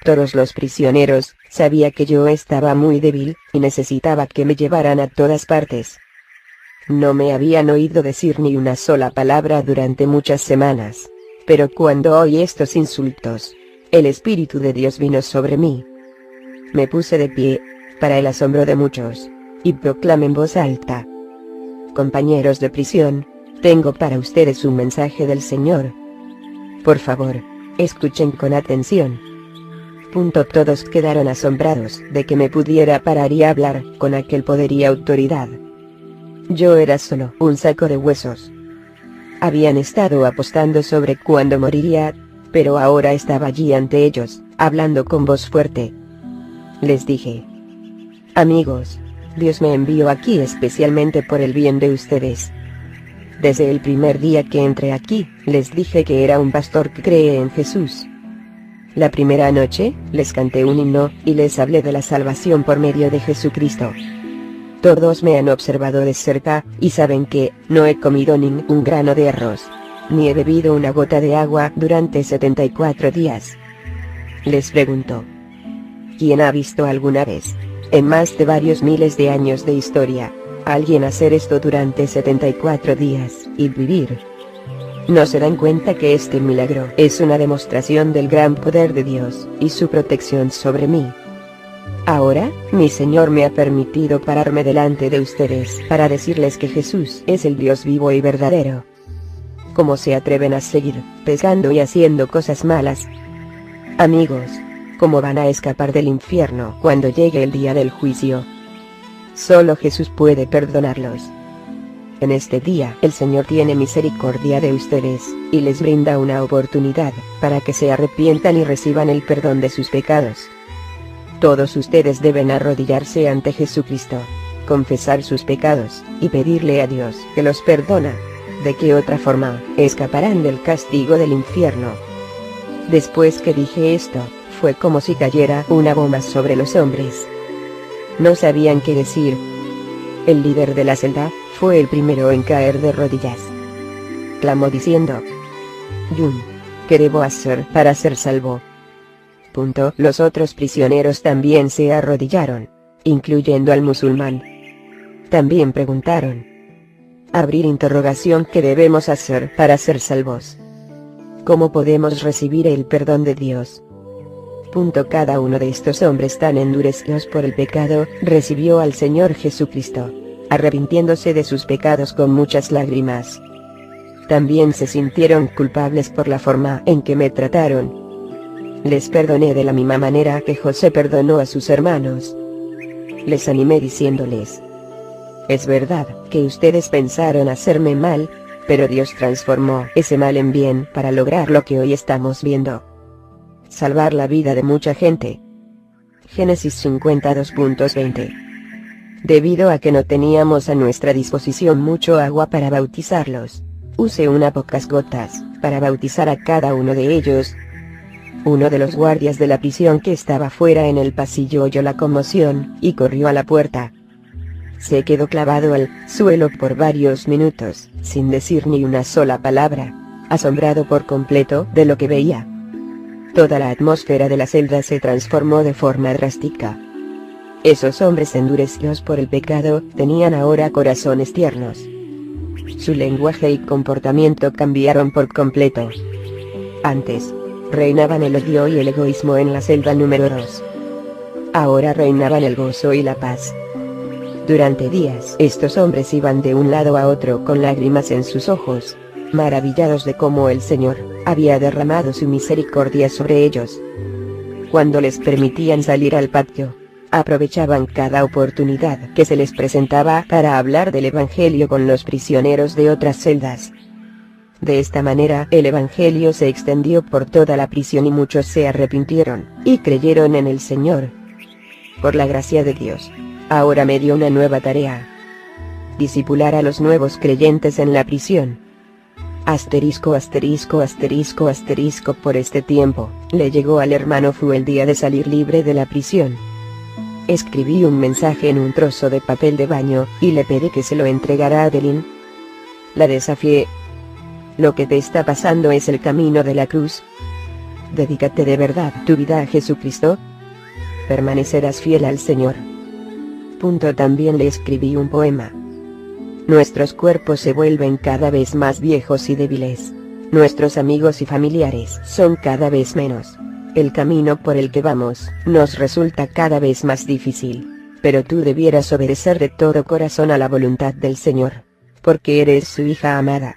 Todos los prisioneros sabía que yo estaba muy débil, y necesitaba que me llevaran a todas partes. No me habían oído decir ni una sola palabra durante muchas semanas, pero cuando oí estos insultos, el Espíritu de Dios vino sobre mí. Me puse de pie, para el asombro de muchos, y proclamé en voz alta: compañeros de prisión, tengo para ustedes un mensaje del Señor. Por favor, escuchen con atención. Todos quedaron asombrados de que me pudiera parar y hablar con aquel poder y autoridad. Yo era solo un saco de huesos. Habían estado apostando sobre cuándo moriría, pero ahora estaba allí ante ellos, hablando con voz fuerte. Les dije: amigos, Dios me envió aquí especialmente por el bien de ustedes. Desde el primer día que entré aquí, les dije que era un pastor que cree en Jesús. La primera noche, les canté un himno, y les hablé de la salvación por medio de Jesucristo. Todos me han observado de cerca, y saben que no he comido ningún grano de arroz, ni he bebido una gota de agua durante 74 días. Les pregunto: ¿quién ha visto alguna vez, en más de varios miles de años de historia, a alguien hacer esto durante 74 días, y vivir? ¿No se dan cuenta que este milagro es una demostración del gran poder de Dios, y su protección sobre mí? Ahora, mi Señor me ha permitido pararme delante de ustedes para decirles que Jesús es el Dios vivo y verdadero. ¿Cómo se atreven a seguir pecando y haciendo cosas malas? Amigos, ¿cómo van a escapar del infierno cuando llegue el día del juicio? Solo Jesús puede perdonarlos. En este día el Señor tiene misericordia de ustedes, y les brinda una oportunidad, para que se arrepientan y reciban el perdón de sus pecados. Todos ustedes deben arrodillarse ante Jesucristo, confesar sus pecados, y pedirle a Dios que los perdona. ¿De qué otra forma escaparán del castigo del infierno? Después que dije esto, fue como si cayera una bomba sobre los hombres. No sabían qué decir. El líder de la celda fue el primero en caer de rodillas. Clamó diciendo: Jun, ¿qué debo hacer para ser salvo? Los otros prisioneros también se arrodillaron, incluyendo al musulmán. También preguntaron: abrir interrogación, ¿qué debemos hacer para ser salvos? ¿Cómo podemos recibir el perdón de Dios? Cada uno de estos hombres tan endurecidos por el pecado, recibió al Señor Jesucristo, arrepintiéndose de sus pecados con muchas lágrimas. También se sintieron culpables por la forma en que me trataron. Les perdoné de la misma manera que José perdonó a sus hermanos. Les animé diciéndoles: es verdad que ustedes pensaron hacerme mal, pero Dios transformó ese mal en bien para lograr lo que hoy estamos viendo: salvar la vida de mucha gente. Génesis 52.20. Debido a que no teníamos a nuestra disposición mucho agua para bautizarlos, usé unas pocas gotas para bautizar a cada uno de ellos. Uno de los guardias de la prisión que estaba fuera en el pasillo oyó la conmoción y corrió a la puerta. Se quedó clavado al suelo por varios minutos, sin decir ni una sola palabra, asombrado por completo de lo que veía. Toda la atmósfera de la celda se transformó de forma drástica. Esos hombres endurecidos por el pecado tenían ahora corazones tiernos. Su lenguaje y comportamiento cambiaron por completo. Antes, reinaban el odio y el egoísmo en la celda número 2. Ahora reinaban el gozo y la paz. Durante días estos hombres iban de un lado a otro con lágrimas en sus ojos, maravillados de cómo el Señor había derramado su misericordia sobre ellos. Cuando les permitían salir al patio, aprovechaban cada oportunidad que se les presentaba para hablar del Evangelio con los prisioneros de otras celdas. De esta manera el Evangelio se extendió por toda la prisión y muchos se arrepintieron y creyeron en el Señor. Por la gracia de Dios, ahora me dio una nueva tarea: discipular a los nuevos creyentes en la prisión. Por este tiempo, le llegó al hermano Fu el día de salir libre de la prisión. Escribí un mensaje en un trozo de papel de baño, y le pedí que se lo entregara a Adeline. La desafié: lo que te está pasando es el camino de la cruz. Dedícate de verdad tu vida a Jesucristo. Permanecerás fiel al Señor. También le escribí un poema. Nuestros cuerpos se vuelven cada vez más viejos y débiles. Nuestros amigos y familiares son cada vez menos. El camino por el que vamos nos resulta cada vez más difícil. Pero tú debieras obedecer de todo corazón a la voluntad del Señor, porque eres su hija amada.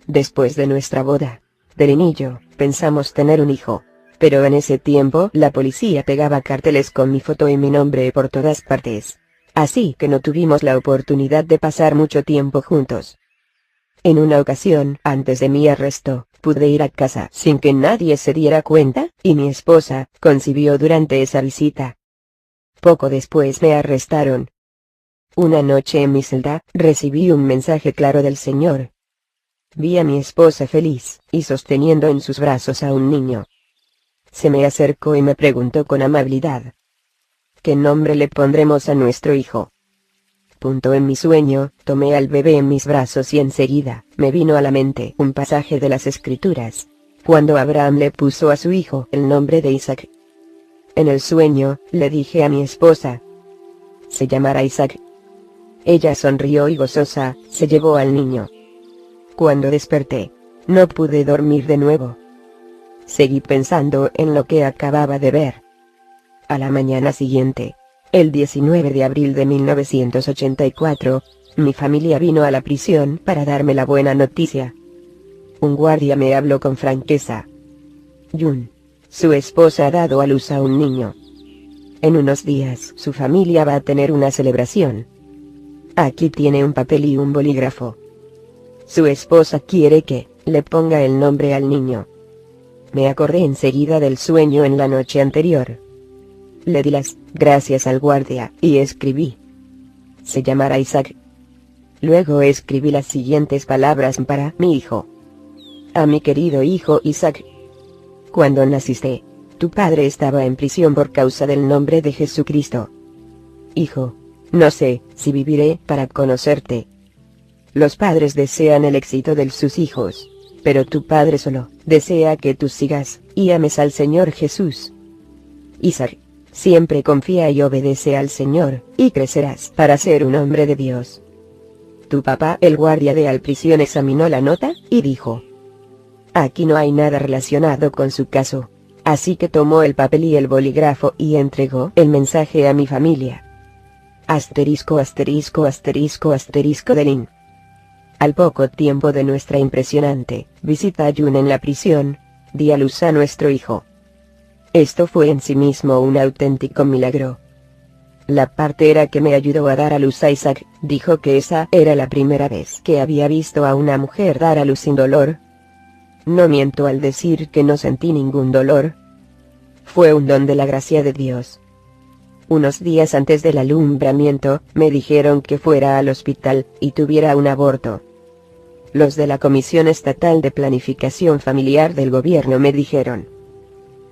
Después de nuestra boda, Adeline y yo pensamos tener un hijo. Pero en ese tiempo la policía pegaba carteles con mi foto y mi nombre por todas partes. Así que no tuvimos la oportunidad de pasar mucho tiempo juntos. En una ocasión, antes de mi arresto, pude ir a casa sin que nadie se diera cuenta, y mi esposa concibió durante esa visita. Poco después me arrestaron. Una noche en mi celda, recibí un mensaje claro del Señor. Vi a mi esposa feliz, y sosteniendo en sus brazos a un niño. Se me acercó y me preguntó con amabilidad: ¿qué nombre le pondremos a nuestro hijo? En mi sueño, tomé al bebé en mis brazos y enseguida, me vino a la mente un pasaje de las Escrituras, cuando Abraham le puso a su hijo el nombre de Isaac. En el sueño, le dije a mi esposa: se llamará Isaac. Ella sonrió y gozosa, se llevó al niño. Cuando desperté, no pude dormir de nuevo. Seguí pensando en lo que acababa de ver. A la mañana siguiente, el 19 de abril de 1984, mi familia vino a la prisión para darme la buena noticia. Un guardia me habló con franqueza. Jun, su esposa ha dado a luz a un niño. En unos días su familia va a tener una celebración. Aquí tiene un papel y un bolígrafo. Su esposa quiere que le ponga el nombre al niño. Me acordé enseguida del sueño en la noche anterior. Le di las gracias al guardia y escribí: se llamará Isaac. Luego escribí las siguientes palabras para mi hijo: a mi querido hijo Isaac. Cuando naciste, tu padre estaba en prisión por causa del nombre de Jesucristo. Hijo, no sé si viviré para conocerte. Los padres desean el éxito de sus hijos, pero tu padre solo desea que tú sigas y ames al Señor Jesús. Isaac, siempre confía y obedece al Señor, y crecerás para ser un hombre de Dios. Tu papá, el guardia de la prisión, examinó la nota y dijo: aquí no hay nada relacionado con su caso. Así que tomó el papel y el bolígrafo y entregó el mensaje a mi familia. Asterisco asterisco asterisco asterisco Delin. Al poco tiempo de nuestra impresionante visita a Jun en la prisión, di a luz a nuestro hijo. Esto fue en sí mismo un auténtico milagro. La partera que me ayudó a dar a luz a Isaac, dijo que esa era la primera vez que había visto a una mujer dar a luz sin dolor. No miento al decir que no sentí ningún dolor. Fue un don de la gracia de Dios. Unos días antes del alumbramiento, me dijeron que fuera al hospital y tuviera un aborto. Los de la Comisión Estatal de Planificación Familiar del gobierno me dijeron: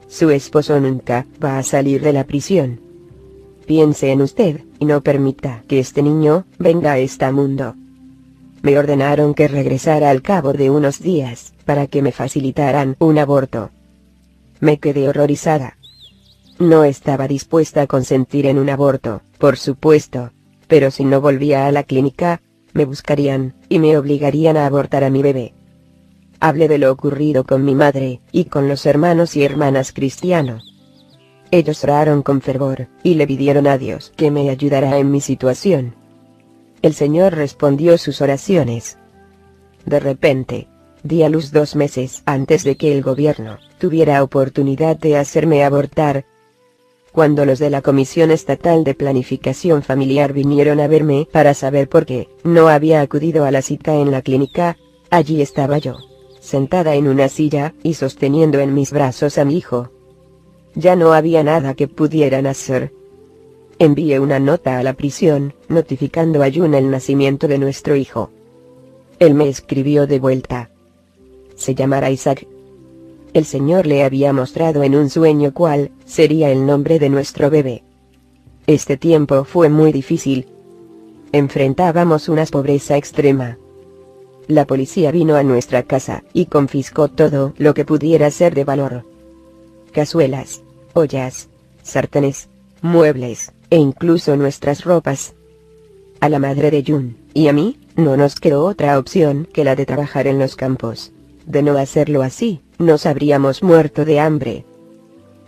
su esposo nunca va a salir de la prisión. Piense en usted, y no permita que este niño venga a este mundo. Me ordenaron que regresara al cabo de unos días, para que me facilitaran un aborto. Me quedé horrorizada. No estaba dispuesta a consentir en un aborto, por supuesto, pero si no volvía a la clínica, me buscarían, y me obligarían a abortar a mi bebé. Hablé de lo ocurrido con mi madre, y con los hermanos y hermanas cristianos. Ellos oraron con fervor, y le pidieron a Dios que me ayudara en mi situación. El Señor respondió sus oraciones. De repente, di a luz 2 meses antes de que el gobierno tuviera oportunidad de hacerme abortar. Cuando los de la Comisión Estatal de Planificación Familiar vinieron a verme para saber por qué no había acudido a la cita en la clínica, allí estaba yo, sentada en una silla y sosteniendo en mis brazos a mi hijo. Ya no había nada que pudieran hacer. Envié una nota a la prisión, notificando a Jun el nacimiento de nuestro hijo. Él me escribió de vuelta: se llamará Isaac. El Señor le había mostrado en un sueño cuál sería el nombre de nuestro bebé. Este tiempo fue muy difícil. Enfrentábamos una pobreza extrema. La policía vino a nuestra casa y confiscó todo lo que pudiera ser de valor. Cazuelas, ollas, sartenes, muebles, e incluso nuestras ropas. A la madre de Jun, y a mí, no nos quedó otra opción que la de trabajar en los campos. De no hacerlo así, nos habríamos muerto de hambre.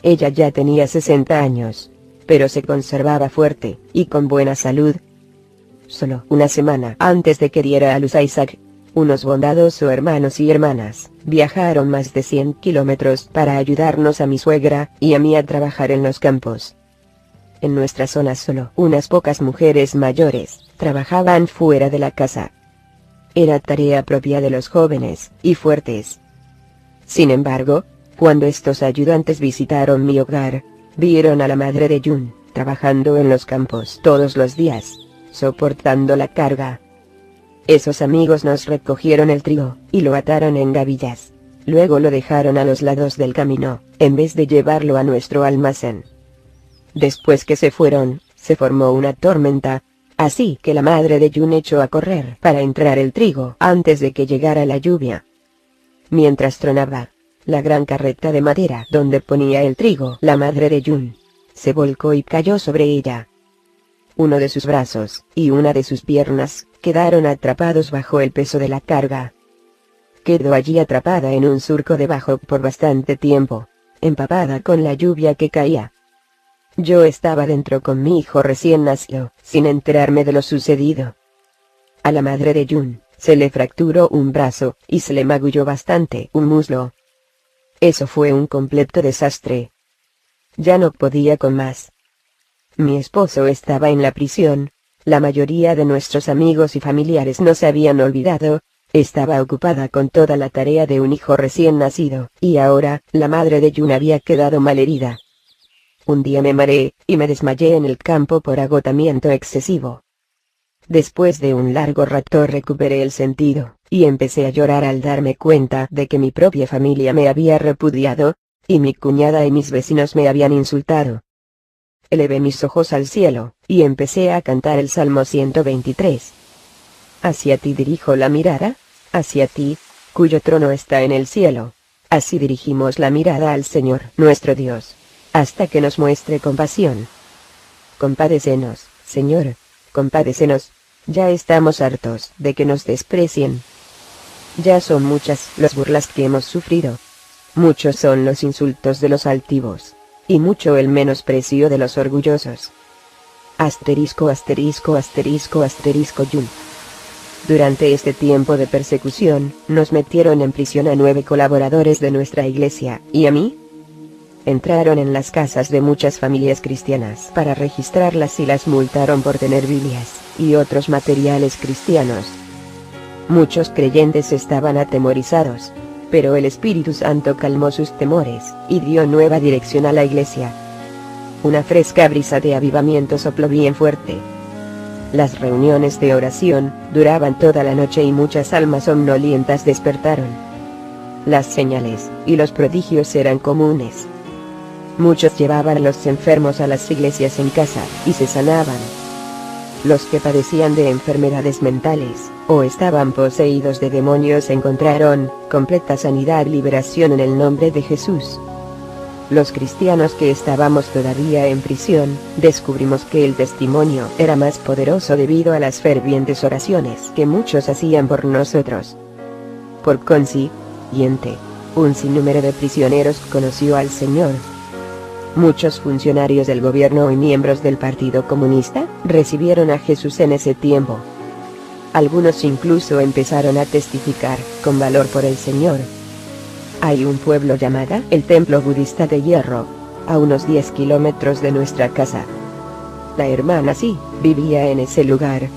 Ella ya tenía 60 años, pero se conservaba fuerte, y con buena salud. Solo una semana antes de que diera a luz a Isaac, unos bondadosos hermanos y hermanas viajaron más de 100 kilómetros para ayudarnos a mi suegra y a mí a trabajar en los campos. En nuestra zona solo unas pocas mujeres mayores trabajaban fuera de la casa. Era tarea propia de los jóvenes y fuertes. Sin embargo, cuando estos ayudantes visitaron mi hogar, vieron a la madre de Jun trabajando en los campos todos los días, soportando la carga. Esos amigos nos recogieron el trigo y lo ataron en gavillas. Luego lo dejaron a los lados del camino, en vez de llevarlo a nuestro almacén. Después que se fueron, se formó una tormenta, así que la madre de Jun echó a correr para entrar el trigo antes de que llegara la lluvia. Mientras tronaba la gran carreta de madera donde ponía el trigo, la madre de Jun se volcó y cayó sobre ella. Uno de sus brazos y una de sus piernas quedaron atrapados bajo el peso de la carga. Quedó allí atrapada en un surco debajo por bastante tiempo, empapada con la lluvia que caía. Yo estaba dentro con mi hijo recién nacido, sin enterarme de lo sucedido. A la madre de Jun se le fracturó un brazo, y se le magulló bastante un muslo. Eso fue un completo desastre. Ya no podía con más. Mi esposo estaba en la prisión, la mayoría de nuestros amigos y familiares nos habían olvidado. Estaba ocupada con toda la tarea de un hijo recién nacido, y ahora, la madre de Jun había quedado malherida. Un día me mareé, y me desmayé en el campo por agotamiento excesivo. Después de un largo rato recuperé el sentido, y empecé a llorar al darme cuenta de que mi propia familia me había repudiado, y mi cuñada y mis vecinos me habían insultado. Elevé mis ojos al cielo, y empecé a cantar el Salmo 123. Hacia ti dirijo la mirada, hacia ti, cuyo trono está en el cielo. Así dirigimos la mirada al Señor, nuestro Dios, hasta que nos muestre compasión. Compadécenos, Señor, compadécenos. Ya estamos hartos de que nos desprecien. Ya son muchas las burlas que hemos sufrido. Muchos son los insultos de los altivos, y mucho el menosprecio de los orgullosos. Asterisco asterisco asterisco asterisco Jun. Durante este tiempo de persecución, nos metieron en prisión a 9 colaboradores de nuestra iglesia, ¿y a mí? Entraron en las casas de muchas familias cristianas para registrarlas y las multaron por tener Biblias y otros materiales cristianos. Muchos creyentes estaban atemorizados, pero el Espíritu Santo calmó sus temores y dio nueva dirección a la iglesia. Una fresca brisa de avivamiento sopló bien fuerte. Las reuniones de oración duraban toda la noche y muchas almas somnolientas despertaron. Las señales y los prodigios eran comunes. Muchos llevaban a los enfermos a las iglesias en casa, y se sanaban. Los que padecían de enfermedades mentales, o estaban poseídos de demonios encontraron completa sanidad y liberación en el nombre de Jesús. Los cristianos que estábamos todavía en prisión, descubrimos que el testimonio era más poderoso debido a las fervientes oraciones que muchos hacían por nosotros. Por consiguiente, un sinnúmero de prisioneros conoció al Señor. Muchos funcionarios del gobierno y miembros del Partido Comunista recibieron a Jesús en ese tiempo. Algunos incluso empezaron a testificar con valor por el Señor. Hay un pueblo llamado el Templo Budista de Hierro, a unos 10 kilómetros de nuestra casa. La hermana sí vivía en ese lugar.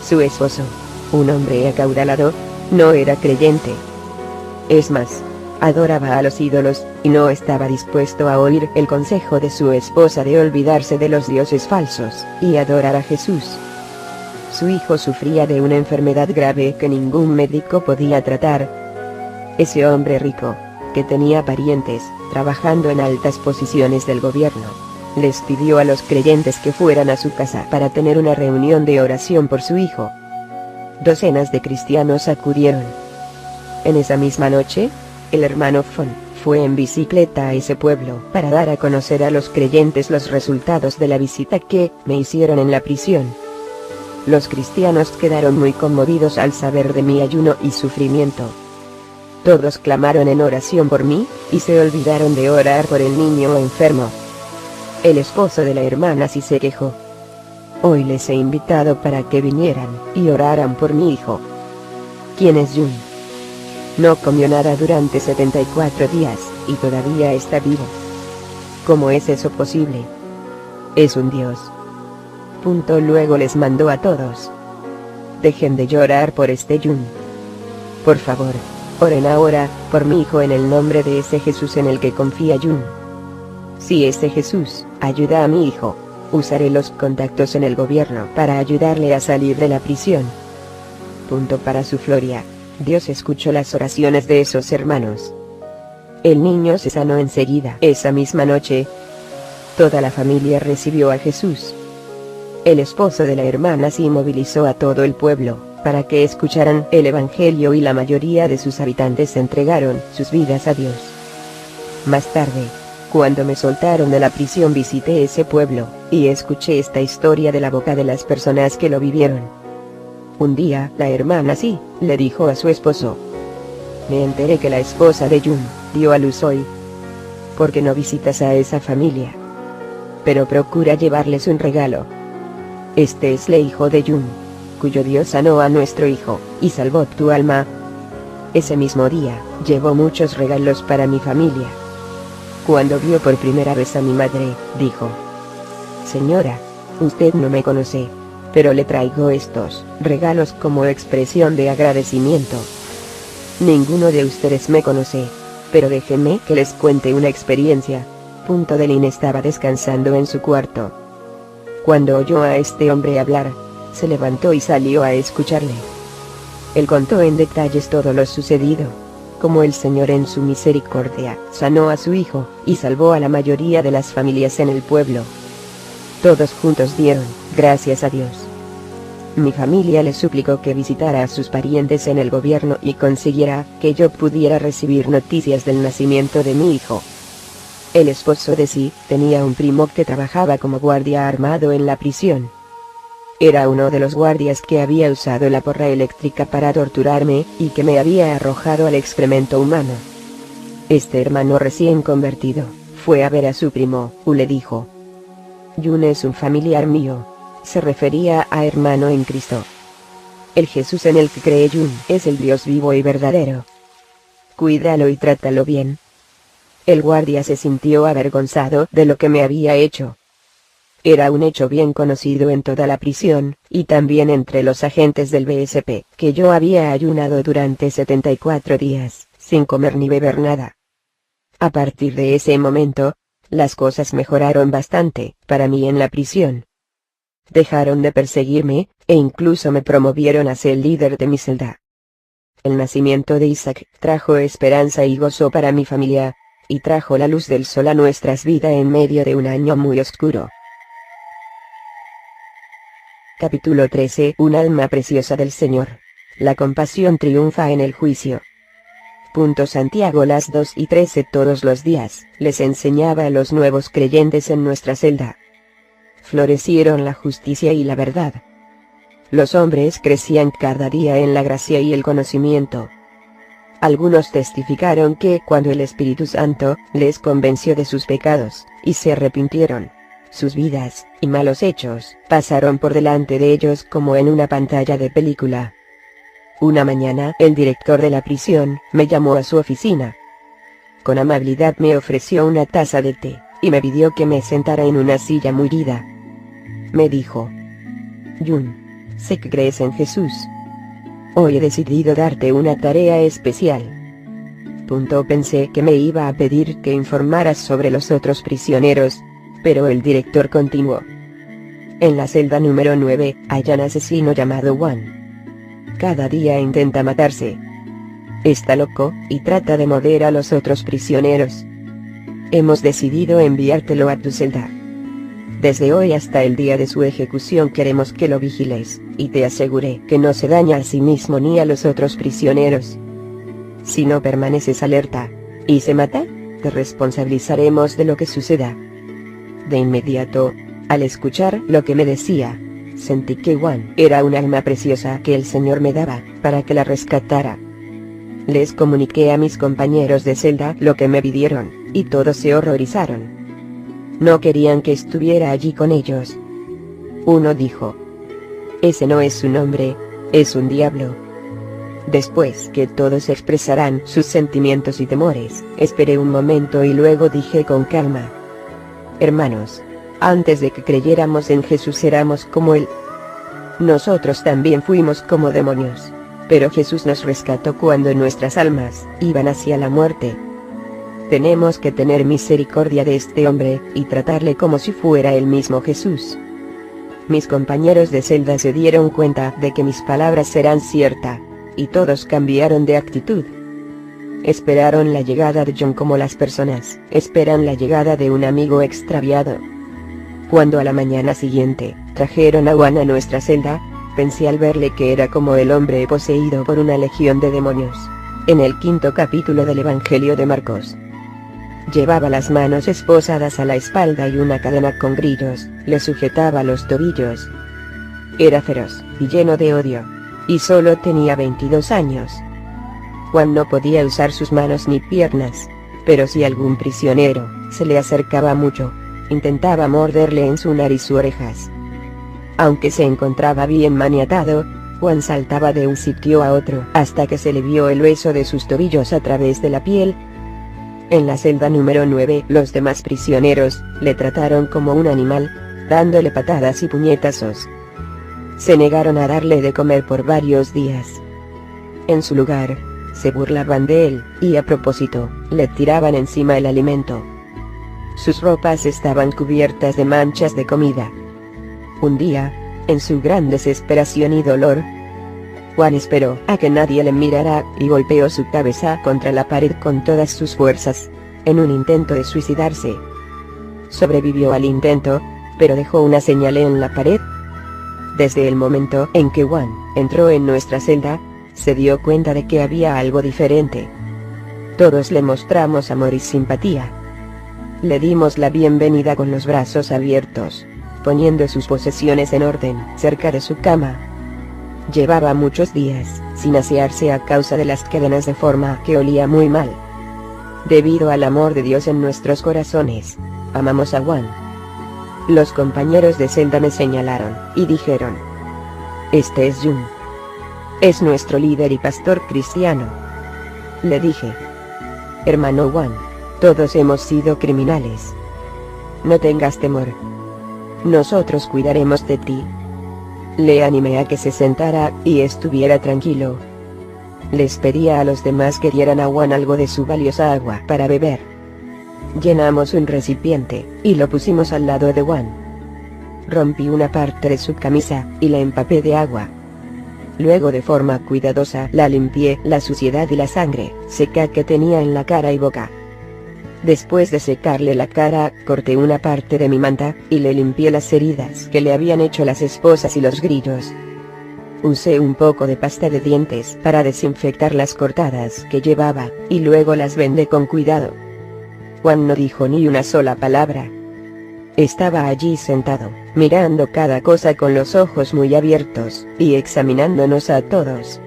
Su esposo, un hombre acaudalado, no era creyente. Es más, adoraba a los ídolos, y no estaba dispuesto a oír el consejo de su esposa de olvidarse de los dioses falsos, y adorar a Jesús. Su hijo sufría de una enfermedad grave que ningún médico podía tratar. Ese hombre rico, que tenía parientes, trabajando en altas posiciones del gobierno, les pidió a los creyentes que fueran a su casa para tener una reunión de oración por su hijo. Docenas de cristianos acudieron. En esa misma noche, el hermano Fon fue en bicicleta a ese pueblo para dar a conocer a los creyentes los resultados de la visita que me hicieron en la prisión. Los cristianos quedaron muy conmovidos al saber de mi ayuno y sufrimiento. Todos clamaron en oración por mí, y se olvidaron de orar por el niño enfermo. El esposo de la hermana sí se quejó. Hoy les he invitado para que vinieran y oraran por mi hijo. ¿Quién es Jun? No comió nada durante 74 días, y todavía está vivo. ¿Cómo es eso posible? Es un dios. Luego les mandó a todos: dejen de llorar por este Jun. Por favor, oren ahora por mi hijo en el nombre de ese Jesús en el que confía Jun. Si ese Jesús ayuda a mi hijo, usaré los contactos en el gobierno para ayudarle a salir de la prisión. Para su gloria, Dios escuchó las oraciones de esos hermanos. El niño se sanó enseguida. Esa misma noche, toda la familia recibió a Jesús. El esposo de la hermana sí movilizó a todo el pueblo para que escucharan el evangelio, y la mayoría de sus habitantes entregaron sus vidas a Dios. Más tarde, cuando me soltaron de la prisión, visité ese pueblo y escuché esta historia de la boca de las personas que lo vivieron. Un día, la hermana sí le dijo a su esposo: me enteré que la esposa de Jun dio a luz hoy. ¿Por qué no visitas a esa familia? Pero procura llevarles un regalo. Este es el hijo de Jun, cuyo Dios sanó a nuestro hijo y salvó tu alma. Ese mismo día, llevó muchos regalos para mi familia. Cuando vio por primera vez a mi madre, dijo: señora, usted no me conoce, pero le traigo estos regalos como expresión de agradecimiento. Ninguno de ustedes me conoce, pero déjenme que les cuente una experiencia. Delin estaba descansando en su cuarto. Cuando oyó a este hombre hablar, se levantó y salió a escucharle. Él contó en detalles todo lo sucedido, como el Señor en su misericordia sanó a su hijo, y salvó a la mayoría de las familias en el pueblo. Todos juntos dieron gracias a Dios. Mi familia le suplicó que visitara a sus parientes en el gobierno y consiguiera que yo pudiera recibir noticias del nacimiento de mi hijo. El esposo de sí tenía un primo que trabajaba como guardia armado en la prisión. Era uno de los guardias que había usado la porra eléctrica para torturarme y que me había arrojado al excremento humano. Este hermano recién convertido fue a ver a su primo, le dijo. Yun es un familiar mío. Se refería a hermano en Cristo. El Jesús en el que cree Yun es el Dios vivo y verdadero. Cuídalo y trátalo bien. El guardia se sintió avergonzado de lo que me había hecho. Era un hecho bien conocido en toda la prisión, y también entre los agentes del BSP, que yo había ayunado durante 74 días, sin comer ni beber nada. A partir de ese momento, las cosas mejoraron bastante para mí en la prisión. Dejaron de perseguirme, e incluso me promovieron a ser el líder de mi celda. El nacimiento de Isaac trajo esperanza y gozo para mi familia, y trajo la luz del sol a nuestras vidas en medio de un año muy oscuro. Capítulo 13. Un alma preciosa del Señor. La compasión triunfa en el juicio. Santiago las 2:13 todos los días, les enseñaba a los nuevos creyentes en nuestra celda. Florecieron la justicia y la verdad. Los hombres crecían cada día en la gracia y el conocimiento. Algunos testificaron que cuando el Espíritu Santo les convenció de sus pecados, y se arrepintieron, sus vidas y malos hechos pasaron por delante de ellos como en una pantalla de película. Una mañana el director de la prisión me llamó a su oficina. Con amabilidad me ofreció una taza de té, y me pidió que me sentara en una silla mullida. Me dijo: Yun, sé que crees en Jesús. Hoy he decidido darte una tarea especial. Pensé que me iba a pedir que informaras sobre los otros prisioneros, pero el director continuó. En la celda número 9, hay un asesino llamado Juan. Cada día intenta matarse. Está loco, y trata de morder a los otros prisioneros. Hemos decidido enviártelo a tu celda. Desde hoy hasta el día de su ejecución queremos que lo vigiles, y te aseguré que no se daña a sí mismo ni a los otros prisioneros. Si no permaneces alerta, y se mata, te responsabilizaremos de lo que suceda. De inmediato, al escuchar lo que me decía, sentí que Juan era un alma preciosa que el Señor me daba, para que la rescatara. Les comuniqué a mis compañeros de celda lo que me pidieron, y todos se horrorizaron. No querían que estuviera allí con ellos. Uno dijo: ese no es su nombre, es un diablo. Después que todos expresarán sus sentimientos y temores, esperé un momento y luego dije con calma: hermanos, antes de que creyéramos en Jesús éramos como Él. Nosotros también fuimos como demonios, pero Jesús nos rescató cuando nuestras almas iban hacia la muerte. Tenemos que tener misericordia de este hombre, y tratarle como si fuera el mismo Jesús. Mis compañeros de celda se dieron cuenta de que mis palabras eran ciertas, y todos cambiaron de actitud. Esperaron la llegada de John como las personas esperan la llegada de un amigo extraviado. Cuando a la mañana siguiente trajeron a Juan a nuestra celda, pensé al verle que era como el hombre poseído por una legión de demonios. En el 5º capítulo del Evangelio de Marcos. Llevaba las manos esposadas a la espalda y una cadena con grillos le sujetaba los tobillos. Era feroz y lleno de odio, y solo tenía 22 años. Juan no podía usar sus manos ni piernas, pero si algún prisionero se le acercaba mucho, intentaba morderle en su nariz u orejas. Aunque se encontraba bien maniatado, Juan saltaba de un sitio a otro hasta que se le vio el hueso de sus tobillos a través de la piel. En la celda número 9, los demás prisioneros le trataron como un animal, dándole patadas y puñetazos. se negaron a darle de comer por varios días. En su lugar, se burlaban de él, y a propósito, le tiraban encima el alimento. Sus ropas estaban cubiertas de manchas de comida. Un día, en su gran desesperación y dolor, Juan esperó a que nadie le mirara, y golpeó su cabeza contra la pared con todas sus fuerzas, en un intento de suicidarse. Sobrevivió al intento, pero dejó una señal en la pared. Desde el momento en que Juan entró en nuestra celda, se dio cuenta de que había algo diferente. Todos le mostramos amor y simpatía. Le dimos la bienvenida con los brazos abiertos, poniendo sus posesiones en orden cerca de su cama. Llevaba muchos días sin asearse a causa de las cadenas, de forma que olía muy mal. Debido al amor de Dios en nuestros corazones, amamos a Juan. Los compañeros de celda me señalaron, y dijeron: este es Jun. Es nuestro líder y pastor cristiano. Le dije: hermano Juan, todos hemos sido criminales. No tengas temor. Nosotros cuidaremos de ti. Le animé a que se sentara y estuviera tranquilo. Les pedía a los demás que dieran a Juan algo de su valiosa agua para beber. Llenamos un recipiente, y lo pusimos al lado de Juan. Rompí una parte de su camisa, y la empapé de agua. Luego, de forma cuidadosa, la limpié la suciedad y la sangre seca que tenía en la cara y boca. Después de secarle la cara, corté una parte de mi manta, y le limpié las heridas que le habían hecho las esposas y los grillos. Usé un poco de pasta de dientes para desinfectar las cortadas que llevaba, y luego las vendé con cuidado. Juan no dijo ni una sola palabra. Estaba allí sentado, mirando cada cosa con los ojos muy abiertos, y examinándonos a todos.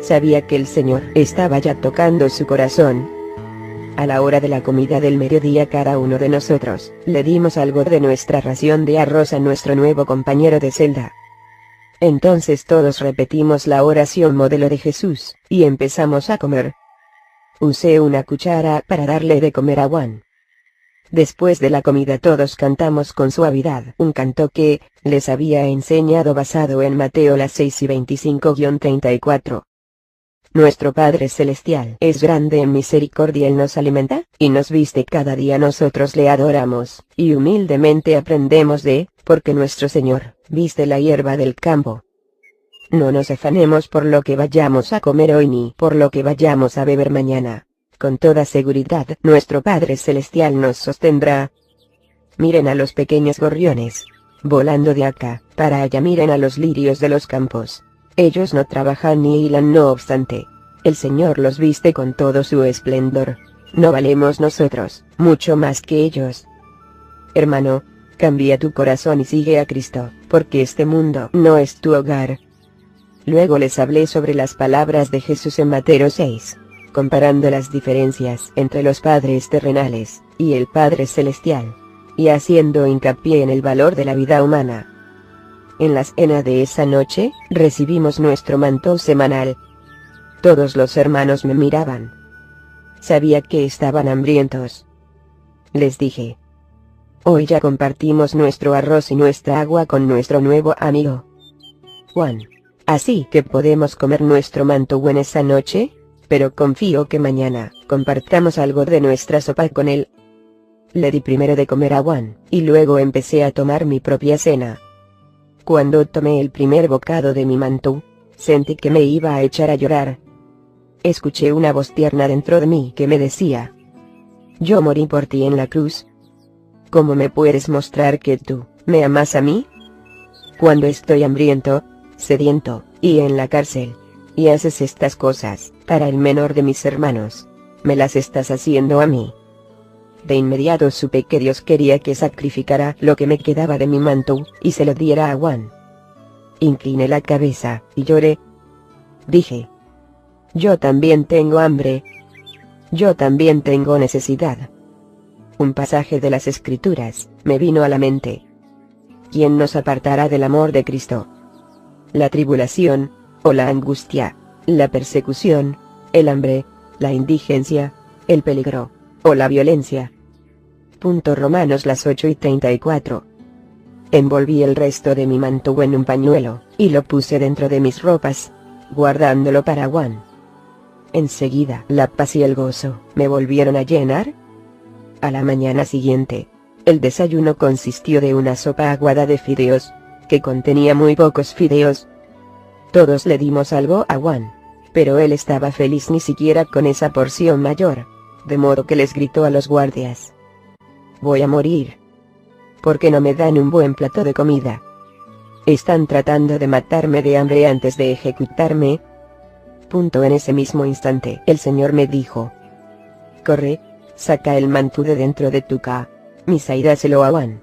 Sabía que el Señor estaba ya tocando su corazón. A la hora de la comida del mediodía, cada uno de nosotros le dimos algo de nuestra ración de arroz a nuestro nuevo compañero de celda. Entonces todos repetimos la oración modelo de Jesús, y empezamos a comer. Usé una cuchara para darle de comer a Juan. Después de la comida todos cantamos con suavidad un canto que les había enseñado basado en Mateo 6:25-34. Nuestro Padre Celestial es grande en misericordia, Él nos alimenta y nos viste cada día, nosotros le adoramos, y humildemente aprendemos porque nuestro Señor viste la hierba del campo. No nos afanemos por lo que vayamos a comer hoy ni por lo que vayamos a beber mañana. Con toda seguridad nuestro Padre Celestial nos sostendrá. Miren a los pequeños gorriones, volando de acá para allá, miren a los lirios de los campos. Ellos no trabajan ni hilan, no obstante, el Señor los viste con todo su esplendor. ¿No valemos nosotros mucho más que ellos? Hermano, cambia tu corazón y sigue a Cristo, porque este mundo no es tu hogar. Luego les hablé sobre las palabras de Jesús en Mateo 6, comparando las diferencias entre los padres terrenales y el Padre Celestial, y haciendo hincapié en el valor de la vida humana. En la cena de esa noche, recibimos nuestro manto semanal. Todos los hermanos me miraban. Sabía que estaban hambrientos. Les dije: hoy ya compartimos nuestro arroz y nuestra agua con nuestro nuevo amigo Juan. Así que podemos comer nuestro manto en esa noche, pero confío que mañana compartamos algo de nuestra sopa con él. Le di primero de comer a Juan, y luego empecé a tomar mi propia cena. Cuando tomé el primer bocado de mi manto, sentí que me iba a echar a llorar. Escuché una voz tierna dentro de mí que me decía: yo morí por ti en la cruz. ¿Cómo me puedes mostrar que tú me amas a mí? Cuando estoy hambriento, sediento, y en la cárcel, y haces estas cosas para el menor de mis hermanos, me las estás haciendo a mí. De inmediato supe que Dios quería que sacrificara lo que me quedaba de mi manto, y se lo diera a Juan. Incliné la cabeza, y lloré. Dije: yo también tengo hambre. Yo también tengo necesidad. Un pasaje de las Escrituras me vino a la mente: ¿quién nos apartará del amor de Cristo? La tribulación, o la angustia, la persecución, el hambre, la indigencia, el peligro, o la violencia. Romanos 8:34. Envolví el resto de mi manto en un pañuelo, y lo puse dentro de mis ropas, guardándolo para Wan. Enseguida, la paz y el gozo me volvieron a llenar. A la mañana siguiente, el desayuno consistió de una sopa aguada de fideos, que contenía muy pocos fideos. Todos le dimos algo a Wan, pero él estaba feliz ni siquiera con esa porción mayor, de modo que les gritó a los guardias: «Voy a morir. ¿Por qué no me dan un buen plato de comida? Están tratando de matarme de hambre antes de ejecutarme». En ese mismo instante el Señor me dijo: «Corre, saca el manto de dentro de tu camisa y dáselo a Wan».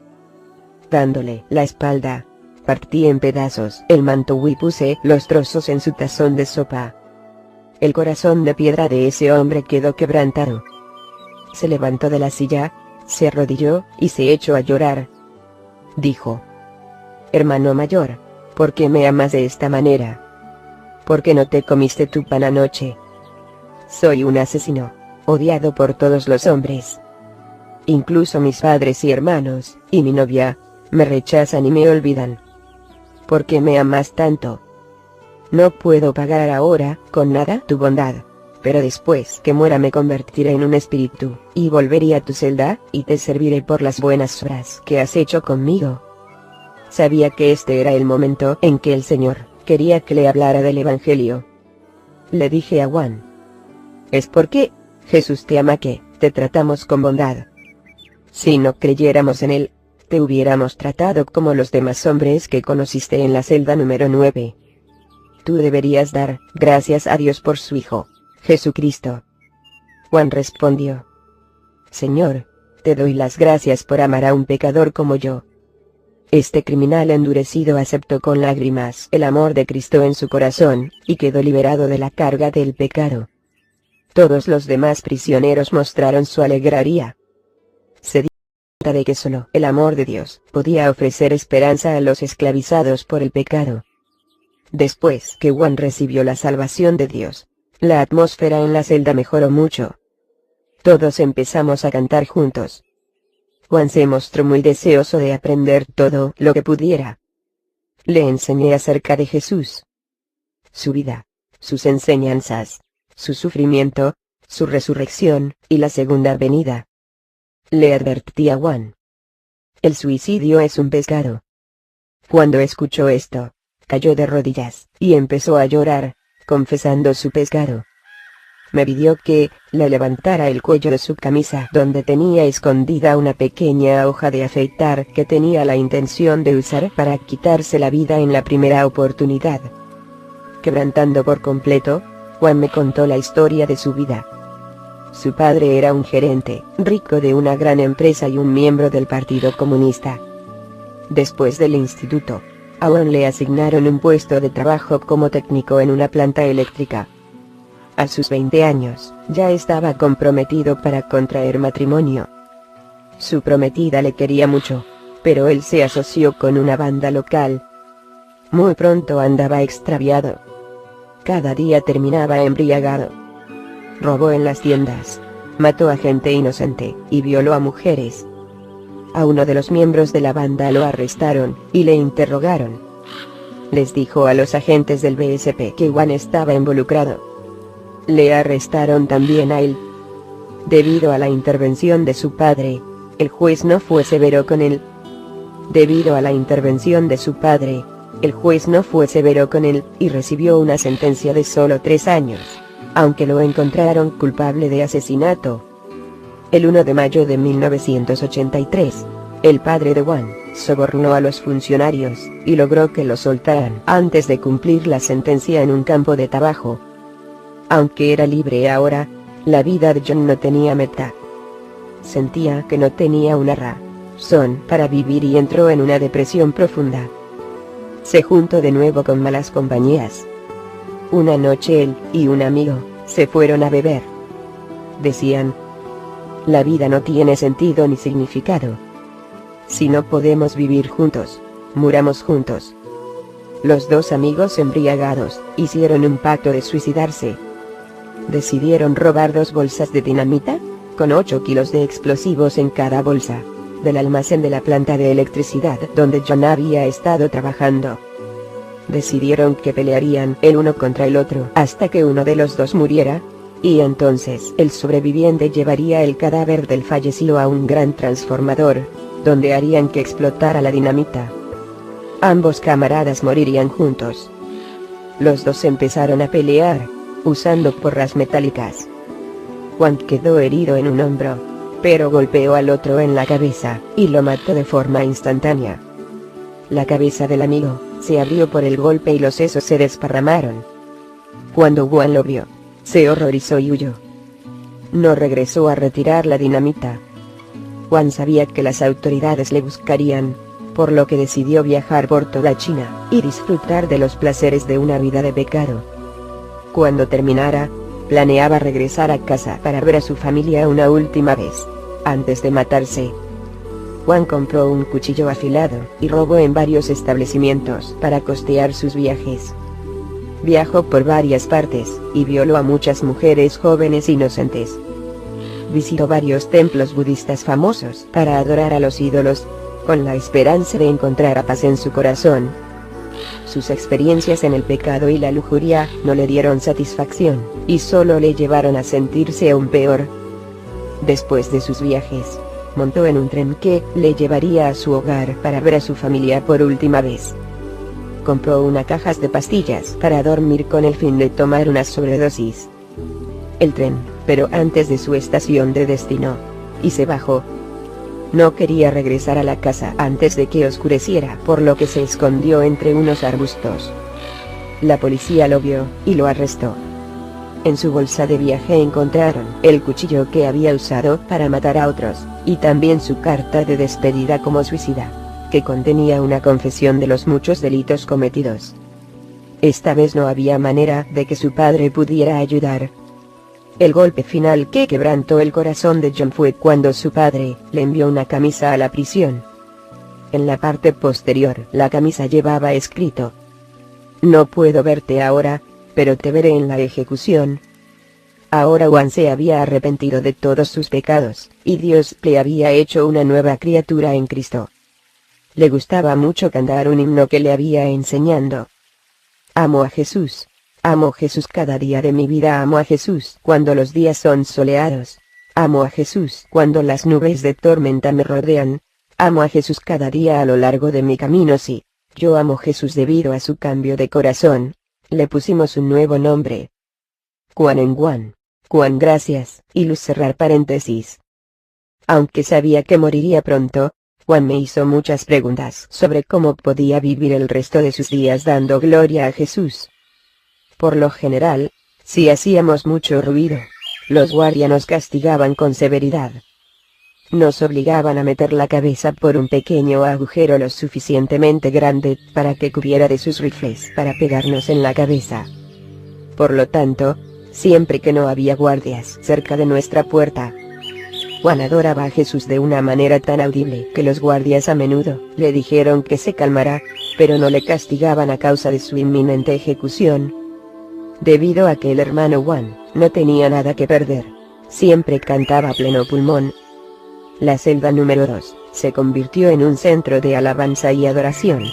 Dándole la espalda, partí en pedazos el manto y puse los trozos en su tazón de sopa. El corazón de piedra de ese hombre quedó quebrantado. Se levantó de la silla, se arrodilló y se echó a llorar. Dijo: «Hermano mayor, ¿por qué me amas de esta manera? ¿Por qué no te comiste tu pan anoche? Soy un asesino, odiado por todos los hombres. Incluso mis padres y hermanos, y mi novia, me rechazan y me olvidan. ¿Por qué me amas tanto? No puedo pagar ahora con nada tu bondad, pero después que muera me convertiré en un espíritu, y volveré a tu celda, y te serviré por las buenas obras que has hecho conmigo». Sabía que este era el momento en que el Señor quería que le hablara del Evangelio. Le dije a Wan: «Es porque Jesús te ama que te tratamos con bondad. Si no creyéramos en él, te hubiéramos tratado como los demás hombres que conociste en la celda número 9. Tú deberías dar gracias a Dios por su Hijo, Jesucristo». Wan respondió: «Señor, te doy las gracias por amar a un pecador como yo». Este criminal endurecido aceptó con lágrimas el amor de Cristo en su corazón, y quedó liberado de la carga del pecado. Todos los demás prisioneros mostraron su alegría. Se dio cuenta de que solo el amor de Dios podía ofrecer esperanza a los esclavizados por el pecado. Después que Wan recibió la salvación de Dios, la atmósfera en la celda mejoró mucho. Todos empezamos a cantar juntos. Wan se mostró muy deseoso de aprender todo lo que pudiera. Le enseñé acerca de Jesús, su vida, sus enseñanzas, su sufrimiento, su resurrección, y la segunda venida. Le advertí a Wan: «El suicidio es un pecado». Cuando escuchó esto, cayó de rodillas, y empezó a llorar, confesando su pecado. Me pidió que le levantara el cuello de su camisa donde tenía escondida una pequeña hoja de afeitar que tenía la intención de usar para quitarse la vida en la primera oportunidad. Quebrantando por completo, Wan me contó la historia de su vida. Su padre era un gerente rico de una gran empresa y un miembro del Partido Comunista. Después del instituto, a Wan le asignaron un puesto de trabajo como técnico en una planta eléctrica. A sus 20 años, ya estaba comprometido para contraer matrimonio. Su prometida le quería mucho, pero él se asoció con una banda local. Muy pronto andaba extraviado. Cada día terminaba embriagado. Robó en las tiendas, mató a gente inocente, y violó a mujeres. A uno de los miembros de la banda lo arrestaron, y le interrogaron. Les dijo a los agentes del BSP que Wan estaba involucrado. Le arrestaron también a él. Debido a la intervención de su padre, el juez no fue severo con él. Y recibió una sentencia de solo 3 años, aunque lo encontraron culpable de asesinato. El 1 de mayo de 1983, el padre de Wan sobornó a los funcionarios, y logró que lo soltaran antes de cumplir la sentencia en un campo de trabajo. Aunque era libre ahora, la vida de John no tenía meta. Sentía que no tenía una razón para vivir y entró en una depresión profunda. Se juntó de nuevo con malas compañías. Una noche él y un amigo se fueron a beber. Decían: «La vida no tiene sentido ni significado. Si no podemos vivir juntos, muramos juntos». Los dos amigos embriagados hicieron un pacto de suicidarse. Decidieron robar 2 bolsas de dinamita, con 8 kilos de explosivos en cada bolsa, del almacén de la planta de electricidad donde John había estado trabajando. Decidieron que pelearían el uno contra el otro hasta que uno de los dos muriera, y entonces el sobreviviente llevaría el cadáver del fallecido a un gran transformador, donde harían que explotara la dinamita. Ambos camaradas morirían juntos. Los dos empezaron a pelear, usando porras metálicas. Juan quedó herido en un hombro, pero golpeó al otro en la cabeza, y lo mató de forma instantánea. La cabeza del amigo se abrió por el golpe y los sesos se desparramaron. Cuando Juan lo vio, se horrorizó y huyó. No regresó a retirar la dinamita. Juan sabía que las autoridades le buscarían, por lo que decidió viajar por toda China, y disfrutar de los placeres de una vida de pecado. Cuando terminara, planeaba regresar a casa para ver a su familia una última vez, antes de matarse. Juan compró un cuchillo afilado, y robó en varios establecimientos para costear sus viajes. Viajó por varias partes, y violó a muchas mujeres jóvenes inocentes. Visitó varios templos budistas famosos para adorar a los ídolos, con la esperanza de encontrar paz en su corazón. Sus experiencias en el pecado y la lujuria no le dieron satisfacción, y solo le llevaron a sentirse aún peor. Después de sus viajes, montó en un tren que le llevaría a su hogar para ver a su familia por última vez. Compró una caja de pastillas para dormir con el fin de tomar una sobredosis. El tren, pero antes de su estación de destino, y se bajó. No quería regresar a la casa antes de que oscureciera, por lo que se escondió entre unos arbustos. La policía lo vio, y lo arrestó. En su bolsa de viaje encontraron el cuchillo que había usado para matar a otros, y también su carta de despedida como suicida, que contenía una confesión de los muchos delitos cometidos. Esta vez no había manera de que su padre pudiera ayudar. El golpe final que quebrantó el corazón de John fue cuando su padre le envió una camisa a la prisión. En la parte posterior, la camisa llevaba escrito: "No puedo verte ahora, pero te veré en la ejecución". Ahora Juan se había arrepentido de todos sus pecados, y Dios le había hecho una nueva criatura en Cristo. Le gustaba mucho cantar un himno que le había enseñado. Amo a Jesús. Amo a Jesús cada día de mi vida, amo a Jesús cuando los días son soleados. Amo a Jesús cuando las nubes de tormenta me rodean. Amo a Jesús cada día a lo largo de mi camino. Sí, yo amo a Jesús debido a su cambio de corazón. Le pusimos un nuevo nombre. Juan en Juan. Juan gracias, y luz cerrar paréntesis. Aunque sabía que moriría pronto, Juan me hizo muchas preguntas sobre cómo podía vivir el resto de sus días dando gloria a Jesús. Por lo general, si hacíamos mucho ruido, los guardias nos castigaban con severidad. Nos obligaban a meter la cabeza por un pequeño agujero lo suficientemente grande para que cubriera de sus rifles para pegarnos en la cabeza. Por lo tanto, siempre que no había guardias cerca de nuestra puerta, Juan adoraba a Jesús de una manera tan audible que los guardias a menudo le dijeron que se calmara, pero no le castigaban a causa de su inminente ejecución. Debido a que el hermano Juan no tenía nada que perder, siempre cantaba a pleno pulmón. La celda número 2 se convirtió en un centro de alabanza y adoración.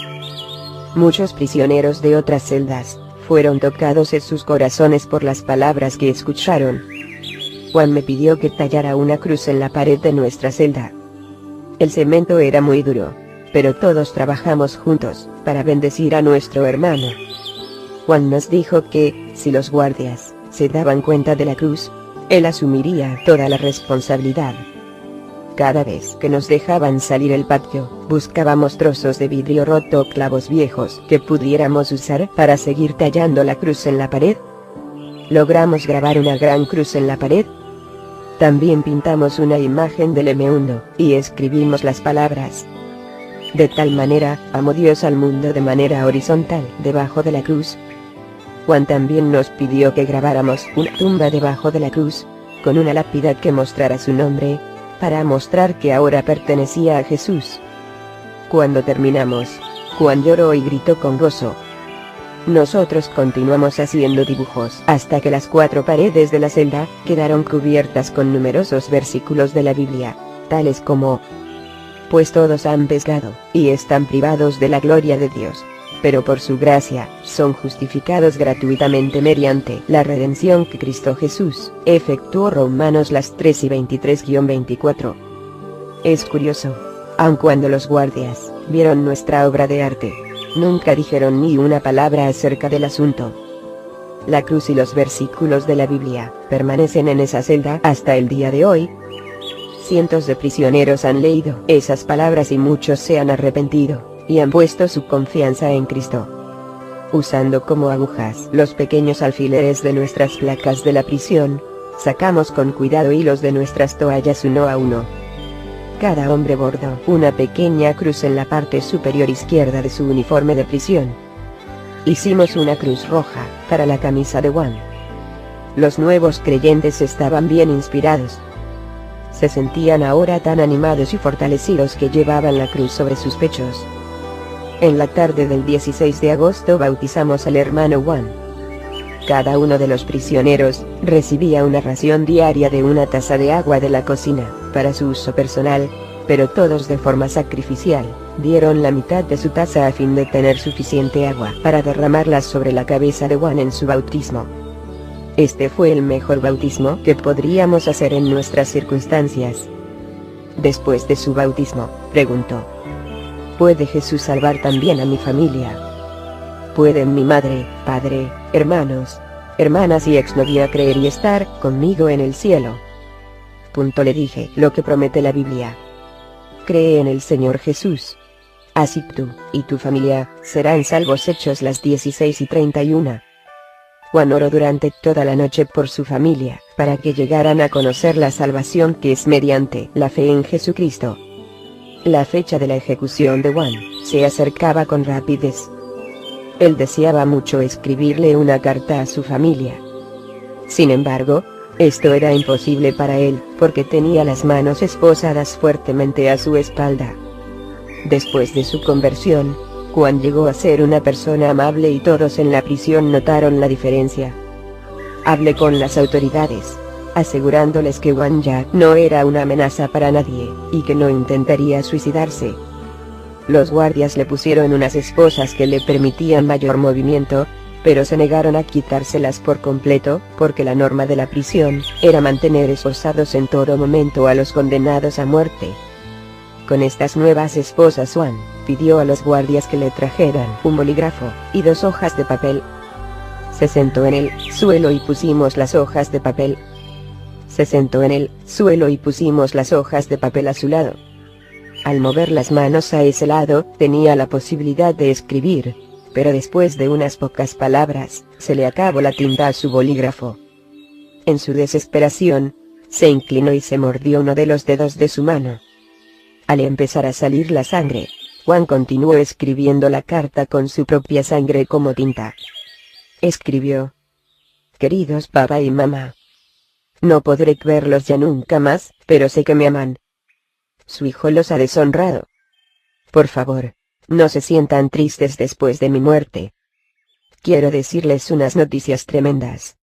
Muchos prisioneros de otras celdas fueron tocados en sus corazones por las palabras que escucharon. Juan me pidió que tallara una cruz en la pared de nuestra celda. El cemento era muy duro, pero todos trabajamos juntos para bendecir a nuestro hermano. Juan nos dijo que, si los guardias se daban cuenta de la cruz, él asumiría toda la responsabilidad. Cada vez que nos dejaban salir al patio, buscábamos trozos de vidrio roto o clavos viejos que pudiéramos usar para seguir tallando la cruz en la pared. Logramos grabar una gran cruz en la pared. También pintamos una imagen del M1, y escribimos las palabras: "De tal manera, amó Dios al mundo", de manera horizontal, debajo de la cruz. Juan también nos pidió que grabáramos una tumba debajo de la cruz, con una lápida que mostrara su nombre, para mostrar que ahora pertenecía a Jesús. Cuando terminamos, Juan lloró y gritó con gozo. Nosotros continuamos haciendo dibujos hasta que las 4 paredes de la celda quedaron cubiertas con numerosos versículos de la Biblia, tales como: pues todos han pecado, y están privados de la gloria de Dios. Pero por su gracia, son justificados gratuitamente mediante la redención que Cristo Jesús efectuó. Romanos 3:23-24. Es curioso. Aun cuando los guardias vieron nuestra obra de arte, nunca dijeron ni una palabra acerca del asunto. La cruz y los versículos de la Biblia permanecen en esa celda hasta el día de hoy. Cientos de prisioneros han leído esas palabras y muchos se han arrepentido y han puesto su confianza en Cristo. Usando como agujas los pequeños alfileres de nuestras placas de la prisión, sacamos con cuidado hilos de nuestras toallas uno a uno. Cada hombre bordó una pequeña cruz en la parte superior izquierda de su uniforme de prisión. Hicimos una cruz roja para la camisa de Juan. Los nuevos creyentes estaban bien inspirados. Se sentían ahora tan animados y fortalecidos que llevaban la cruz sobre sus pechos. En la tarde del 16 de agosto bautizamos al hermano Juan. Cada uno de los prisioneros recibía una ración diaria de una taza de agua de la cocina, para su uso personal, pero todos de forma sacrificial, dieron la mitad de su taza a fin de tener suficiente agua para derramarla sobre la cabeza de Juan en su bautismo. Este fue el mejor bautismo que podríamos hacer en nuestras circunstancias. Después de su bautismo, preguntó: ¿puede Jesús salvar también a mi familia? ¿Pueden mi madre, padre, hermanos, hermanas y exnovia creer y estar conmigo en el cielo? Le dije lo que promete la Biblia. Cree en el Señor Jesús. Así tú y tu familia serán salvos. Hechos 16:31. Juan oró durante toda la noche por su familia, para que llegaran a conocer la salvación que es mediante la fe en Jesucristo. La fecha de la ejecución de Juan se acercaba con rapidez. Él deseaba mucho escribirle una carta a su familia. Sin embargo, esto era imposible para él, porque tenía las manos esposadas fuertemente a su espalda. Después de su conversión, Juan llegó a ser una persona amable y todos en la prisión notaron la diferencia. Hablé con las autoridades, asegurándoles que Juan ya no era una amenaza para nadie, y que no intentaría suicidarse. Los guardias le pusieron unas esposas que le permitían mayor movimiento, pero se negaron a quitárselas por completo, porque la norma de la prisión era mantener esposados en todo momento a los condenados a muerte. Con estas nuevas esposas Juan pidió a los guardias que le trajeran un bolígrafo y 2 hojas de papel. Se sentó en el suelo y pusimos las hojas de papel. Se sentó en el suelo y pusimos las hojas de papel a su lado. Al mover las manos a ese lado, tenía la posibilidad de escribir, pero después de unas pocas palabras, se le acabó la tinta a su bolígrafo. En su desesperación, se inclinó y se mordió uno de los dedos de su mano. Al empezar a salir la sangre, Juan continuó escribiendo la carta con su propia sangre como tinta. Escribió: queridos papá y mamá, no podré verlos ya nunca más, pero sé que me aman. Su hijo los ha deshonrado. Por favor, no se sientan tristes después de mi muerte. Quiero decirles unas noticias tremendas.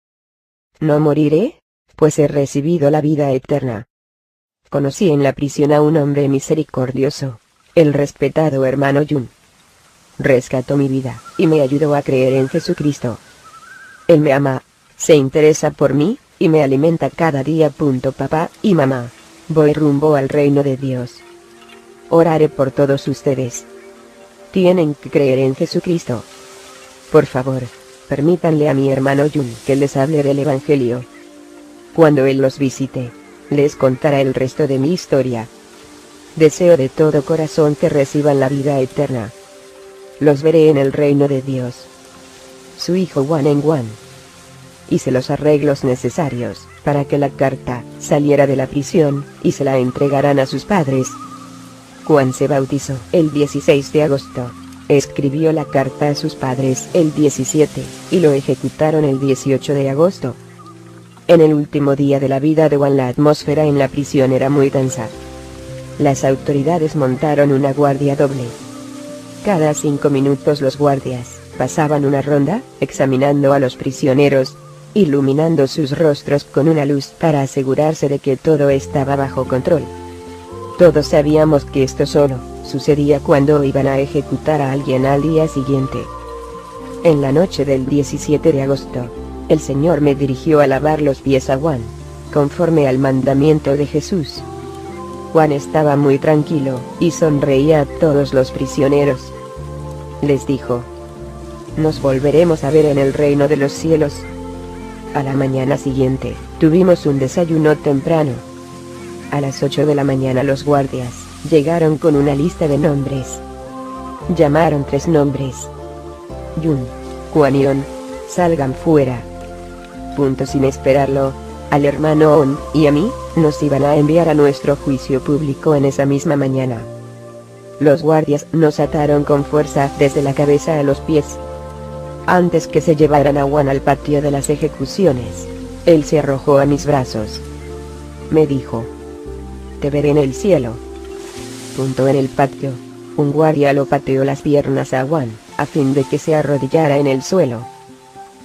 No moriré, pues he recibido la vida eterna. Conocí en la prisión a un hombre misericordioso, el respetado hermano Jun. Rescató mi vida, y me ayudó a creer en Jesucristo. Él me ama, se interesa por mí, y me alimenta cada día. Papá y mamá, voy rumbo al reino de Dios. Oraré por todos ustedes. Tienen que creer en Jesucristo. Por favor, permítanle a mi hermano Jun que les hable del Evangelio. Cuando él los visite, les contará el resto de mi historia. Deseo de todo corazón que reciban la vida eterna. Los veré en el reino de Dios. Su hijo Juan en Juan. Hice los arreglos necesarios para que la carta saliera de la prisión y se la entregaran a sus padres. Juan se bautizó el 16 de agosto. Escribió la carta a sus padres el 17, y lo ejecutaron el 18 de agosto. En el último día de la vida de Juan la atmósfera en la prisión era muy tensa. Las autoridades montaron una guardia doble. Cada 5 minutos los guardias pasaban una ronda, examinando a los prisioneros, iluminando sus rostros con una luz para asegurarse de que todo estaba bajo control. Todos sabíamos que esto solo sucedía cuando iban a ejecutar a alguien al día siguiente. En la noche del 17 de agosto, el Señor me dirigió a lavar los pies a Juan, conforme al mandamiento de Jesús. Juan estaba muy tranquilo, y sonreía a todos los prisioneros. Les dijo: nos volveremos a ver en el reino de los cielos. A la mañana siguiente, tuvimos un desayuno temprano. A las 8 de la mañana los guardias llegaron con una lista de nombres. Llamaron 3 nombres. Yun, Juan y On, salgan fuera. Sin esperarlo, al hermano On y a mí, nos iban a enviar a nuestro juicio público en esa misma mañana. Los guardias nos ataron con fuerza desde la cabeza a los pies. Antes que se llevaran a Juan al patio de las ejecuciones, él se arrojó a mis brazos. Me dijo: te veré en el cielo. En el patio, un guardia lo pateó las piernas a Juan, a fin de que se arrodillara en el suelo.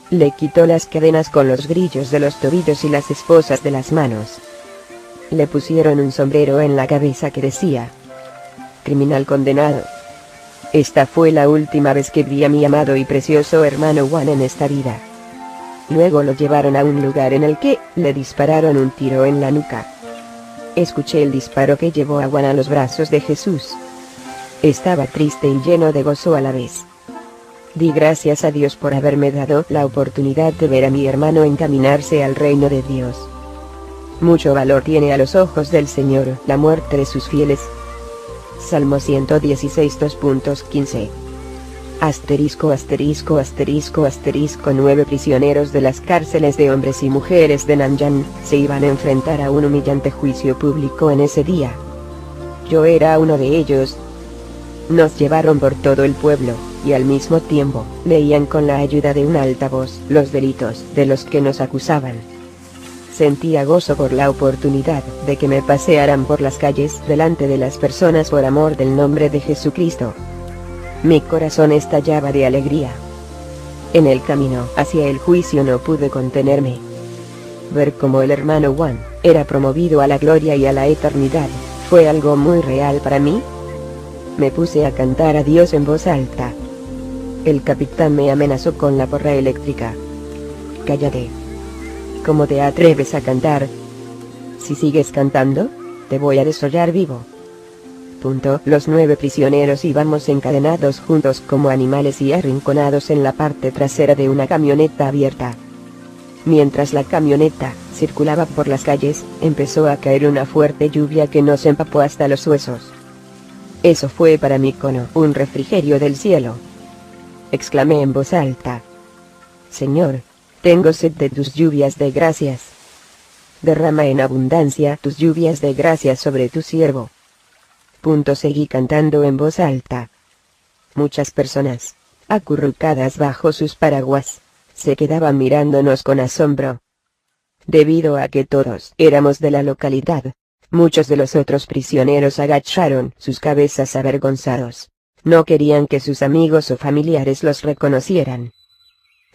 Le quitó las cadenas con los grillos de los tobillos y las esposas de las manos. Le pusieron un sombrero en la cabeza que decía: criminal condenado. Esta fue la última vez que vi a mi amado y precioso hermano Juan en esta vida. Luego lo llevaron a un lugar en el que le dispararon un tiro en la nuca. Escuché el disparo que llevó a Juan a los brazos de Jesús. Estaba triste y lleno de gozo a la vez. Di gracias a Dios por haberme dado la oportunidad de ver a mi hermano encaminarse al reino de Dios. Mucho valor tiene a los ojos del Señor la muerte de sus fieles. Salmo 116 2.15. Asterisco asterisco asterisco asterisco 9 prisioneros de las cárceles de hombres y mujeres de Nanjing se iban a enfrentar a un humillante juicio público en ese día. Yo era uno de ellos. Nos llevaron por todo el pueblo, y al mismo tiempo, leían con la ayuda de un altavoz los delitos de los que nos acusaban. Sentía gozo por la oportunidad de que me pasearan por las calles delante de las personas por amor del nombre de Jesucristo. Mi corazón estallaba de alegría. En el camino hacia el juicio no pude contenerme. Ver cómo el hermano Juan era promovido a la gloria y a la eternidad fue algo muy real para mí. Me puse a cantar a Dios en voz alta. El capitán me amenazó con la porra eléctrica. Cállate. ¿Cómo te atreves a cantar? Si sigues cantando, te voy a desollar vivo. Los 9 prisioneros íbamos encadenados juntos como animales y arrinconados en la parte trasera de una camioneta abierta. Mientras la camioneta circulaba por las calles, empezó a caer una fuerte lluvia que nos empapó hasta los huesos. Eso fue para mí como un refrigerio del cielo. Exclamé en voz alta: Señor, tengo sed de tus lluvias de gracias. Derrama en abundancia tus lluvias de gracias sobre tu siervo. Seguí cantando en voz alta. Muchas personas, acurrucadas bajo sus paraguas, se quedaban mirándonos con asombro. Debido a que todos éramos de la localidad, muchos de los otros prisioneros agacharon sus cabezas avergonzados. No querían que sus amigos o familiares los reconocieran.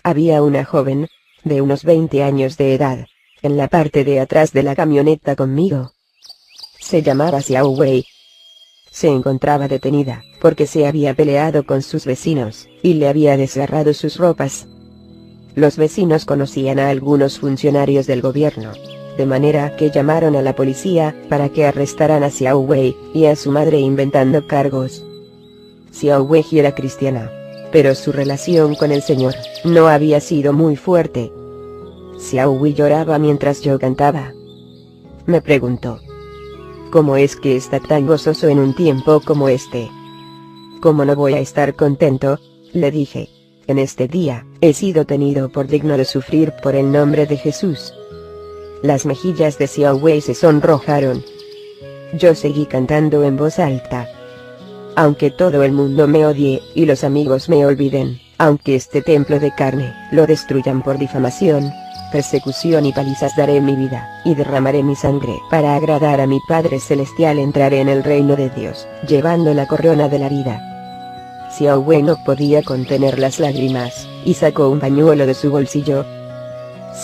Había una joven, de unos 20 años de edad, en la parte de atrás de la camioneta conmigo. Se llamaba Xiao Wei. Se encontraba detenida, porque se había peleado con sus vecinos, y le había desgarrado sus ropas. Los vecinos conocían a algunos funcionarios del gobierno, de manera que llamaron a la policía para que arrestaran a Xiao Wei y a su madre inventando cargos. Xiao Wei era cristiana, pero su relación con el Señor no había sido muy fuerte. Xiao Wei lloraba mientras yo cantaba. Me preguntó: ¿cómo es que está tan gozoso en un tiempo como este? ¿Cómo no voy a estar contento?, le dije. En este día, he sido tenido por digno de sufrir por el nombre de Jesús. Las mejillas de Xiao Wei se sonrojaron. Yo seguí cantando en voz alta. Aunque todo el mundo me odie, y los amigos me olviden, aunque este templo de carne lo destruyan por difamación, persecución y palizas, daré mi vida, y derramaré mi sangre para agradar a mi Padre Celestial. Entraré en el reino de Dios, llevando la corona de la vida. Xiao Wei no podía contener las lágrimas, y sacó un pañuelo de su bolsillo.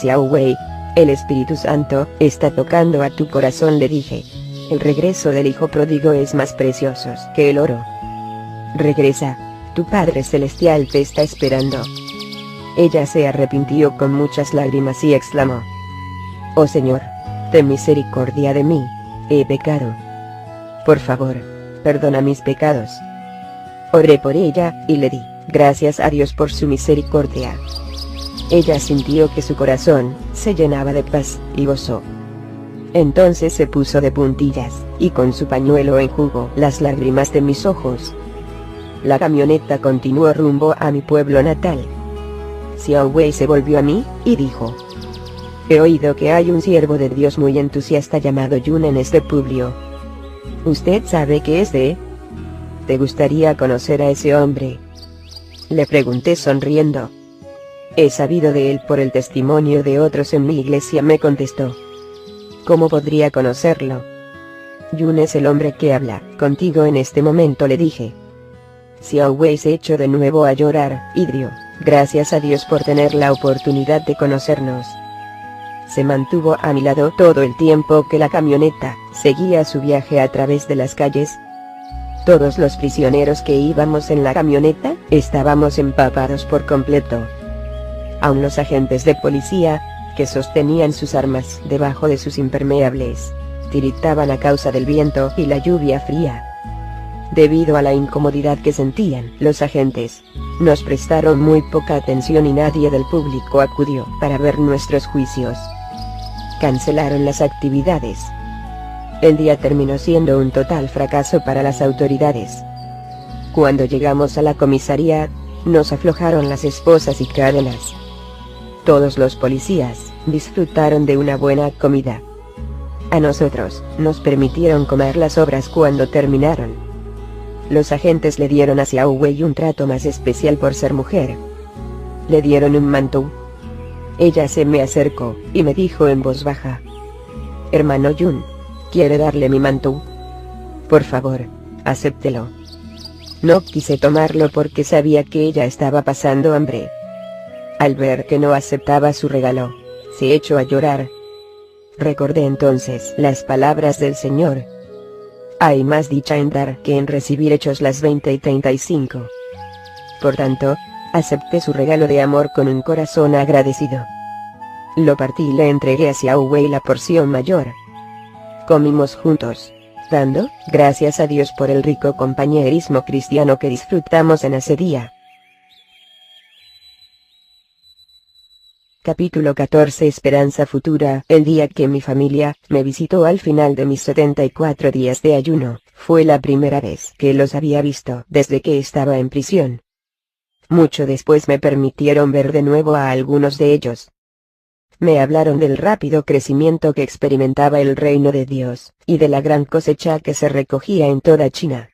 Xiao Wei, el Espíritu Santo está tocando a tu corazón, le dije. El regreso del hijo pródigo es más precioso que el oro. Regresa, tu Padre Celestial te está esperando. Ella se arrepintió con muchas lágrimas y exclamó: Oh Señor, ten misericordia de mí, he pecado. Por favor, perdona mis pecados. Oré por ella, y le di gracias a Dios por su misericordia. Ella sintió que su corazón se llenaba de paz y gozo. Entonces se puso de puntillas, y con su pañuelo enjugó las lágrimas de mis ojos. La camioneta continuó rumbo a mi pueblo natal. Xiao Wei se volvió a mí, y dijo: He oído que hay un siervo de Dios muy entusiasta llamado Yun en este pueblo. ¿Usted sabe qué es de? ¿Te gustaría conocer a ese hombre? Le pregunté sonriendo. He sabido de él por el testimonio de otros en mi iglesia, me contestó. ¿Cómo podría conocerlo? Yun es el hombre que habla contigo en este momento, le dije. Xiao Wei se echó de nuevo a llorar, y dio gracias a Dios por tener la oportunidad de conocernos. Se mantuvo a mi lado todo el tiempo que la camioneta seguía su viaje a través de las calles. Todos los prisioneros que íbamos en la camioneta estábamos empapados por completo. Aun los agentes de policía, que sostenían sus armas debajo de sus impermeables, tiritaban a causa del viento y la lluvia fría. Debido a la incomodidad que sentían los agentes, nos prestaron muy poca atención y nadie del público acudió para ver nuestros juicios. Cancelaron las actividades. El día terminó siendo un total fracaso para las autoridades. Cuando llegamos a la comisaría, nos aflojaron las esposas y cadenas. Todos los policías disfrutaron de una buena comida. A nosotros nos permitieron comer las sobras cuando terminaron. Los agentes le dieron a Xiao Wei un trato más especial por ser mujer. Le dieron un manto. Ella se me acercó y me dijo en voz baja: Hermano Yun, ¿quiere darle mi manto? Por favor, acéptelo. No quise tomarlo porque sabía que ella estaba pasando hambre. Al ver que no aceptaba su regalo, se echó a llorar. Recordé entonces las palabras del Señor: hay más dicha en dar que en recibir. Hechos las 20:35. Por tanto, acepté su regalo de amor con un corazón agradecido. Lo partí y le entregué a Xiao Wei la porción mayor. Comimos juntos, dando gracias a Dios por el rico compañerismo cristiano que disfrutamos en ese día. Capítulo 14. Esperanza futura. El día que mi familia me visitó al final de mis 74 días de ayuno, fue la primera vez que los había visto desde que estaba en prisión. Mucho después me permitieron ver de nuevo a algunos de ellos. Me hablaron del rápido crecimiento que experimentaba el reino de Dios, y de la gran cosecha que se recogía en toda China.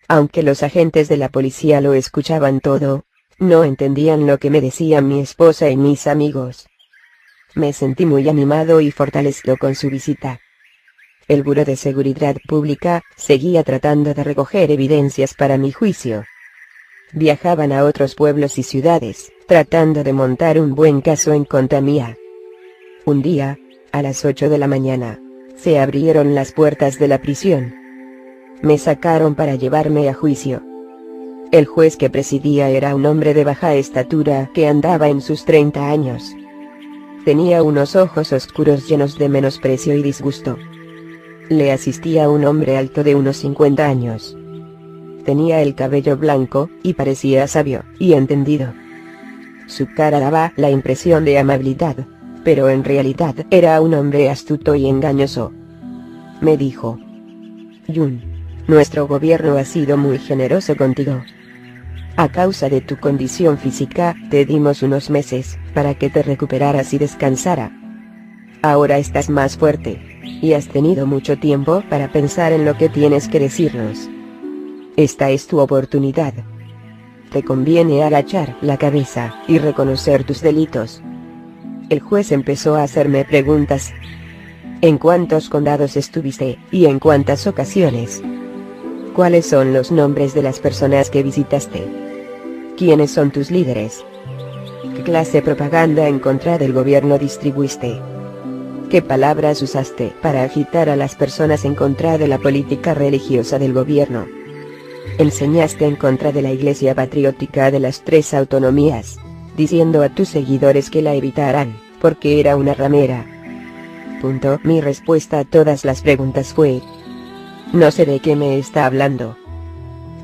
Aunque los agentes de la policía lo escuchaban todo, no entendían lo que me decían mi esposa y mis amigos. Me sentí muy animado y fortalecido con su visita. El Buró de Seguridad Pública seguía tratando de recoger evidencias para mi juicio. Viajaban a otros pueblos y ciudades, tratando de montar un buen caso en contra mía. Un día, a las 8 de la mañana, se abrieron las puertas de la prisión. Me sacaron para llevarme a juicio. El juez que presidía era un hombre de baja estatura que andaba en sus 30 años. Tenía unos ojos oscuros llenos de menosprecio y disgusto. Le asistía un hombre alto de unos 50 años. Tenía el cabello blanco, y parecía sabio y entendido. Su cara daba la impresión de amabilidad, pero en realidad era un hombre astuto y engañoso. Me dijo: Yun, nuestro gobierno ha sido muy generoso contigo. A causa de tu condición física, te dimos unos meses para que te recuperaras y descansara. Ahora estás más fuerte, y has tenido mucho tiempo para pensar en lo que tienes que decirnos. Esta es tu oportunidad. Te conviene agachar la cabeza y reconocer tus delitos. El juez empezó a hacerme preguntas. ¿En cuántos condados estuviste, y en cuántas ocasiones? ¿Cuáles son los nombres de las personas que visitaste? ¿Quiénes son tus líderes? ¿Qué clase de propaganda en contra del gobierno distribuiste? ¿Qué palabras usaste para agitar a las personas en contra de la política religiosa del gobierno? Enseñaste en contra de la Iglesia Patriótica de las Tres Autonomías, diciendo a tus seguidores que la evitaran, porque era una ramera. Mi respuesta a todas las preguntas fue: no sé de qué me está hablando.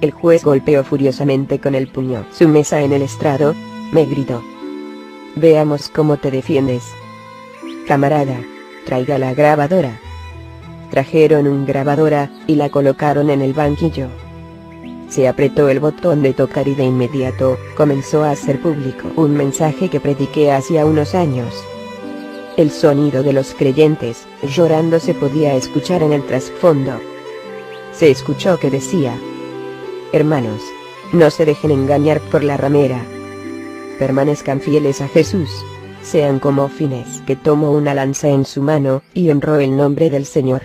El juez golpeó furiosamente con el puño su mesa en el estrado, me gritó: veamos cómo te defiendes. Camarada, traiga la grabadora. Trajeron una grabadora, y la colocaron en el banquillo. Se apretó el botón de tocar y de inmediato, comenzó a hacer público un mensaje que prediqué hacía unos años. El sonido de los creyentes, llorando, se podía escuchar en el trasfondo. Se escuchó que decía: hermanos, no se dejen engañar por la ramera. Permanezcan fieles a Jesús. Sean como Fines, que tomó una lanza en su mano, y honró el nombre del Señor.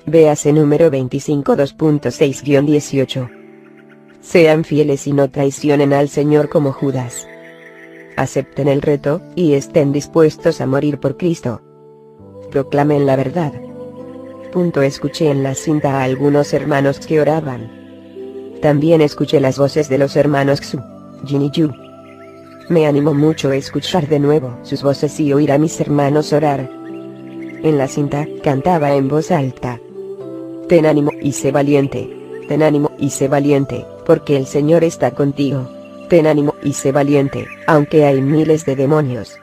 Véase número 25 2.6-18. Sean fieles y no traicionen al Señor como Judas. Acepten el reto, y estén dispuestos a morir por Cristo. Proclamen la verdad. Escuché en la cinta a algunos hermanos que oraban. También escuché las voces de los hermanos Xu, Jin y Yu. Me animó mucho escuchar de nuevo sus voces y oír a mis hermanos orar. En la cinta, cantaba en voz alta: ten ánimo y sé valiente. Ten ánimo y sé valiente, porque el Señor está contigo. Ten ánimo y sé valiente, aunque hay miles de demonios.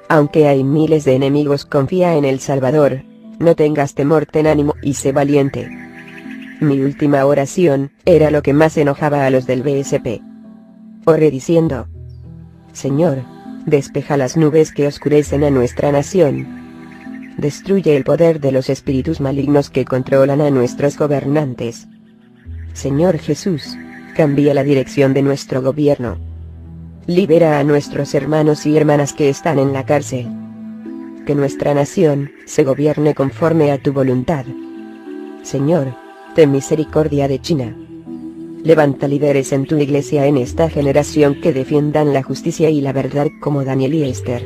Aunque hay miles de enemigos, confía en el Salvador. No tengas temor, ten ánimo y sé valiente. Mi última oración era lo que más enojaba a los del BSP. Oré diciendo: Señor, despeja las nubes que oscurecen a nuestra nación. Destruye el poder de los espíritus malignos que controlan a nuestros gobernantes. Señor Jesús, cambia la dirección de nuestro gobierno. Libera a nuestros hermanos y hermanas que están en la cárcel. Que nuestra nación se gobierne conforme a tu voluntad. Señor, ten misericordia de China. Levanta líderes en tu iglesia en esta generación que defiendan la justicia y la verdad como Daniel y Esther.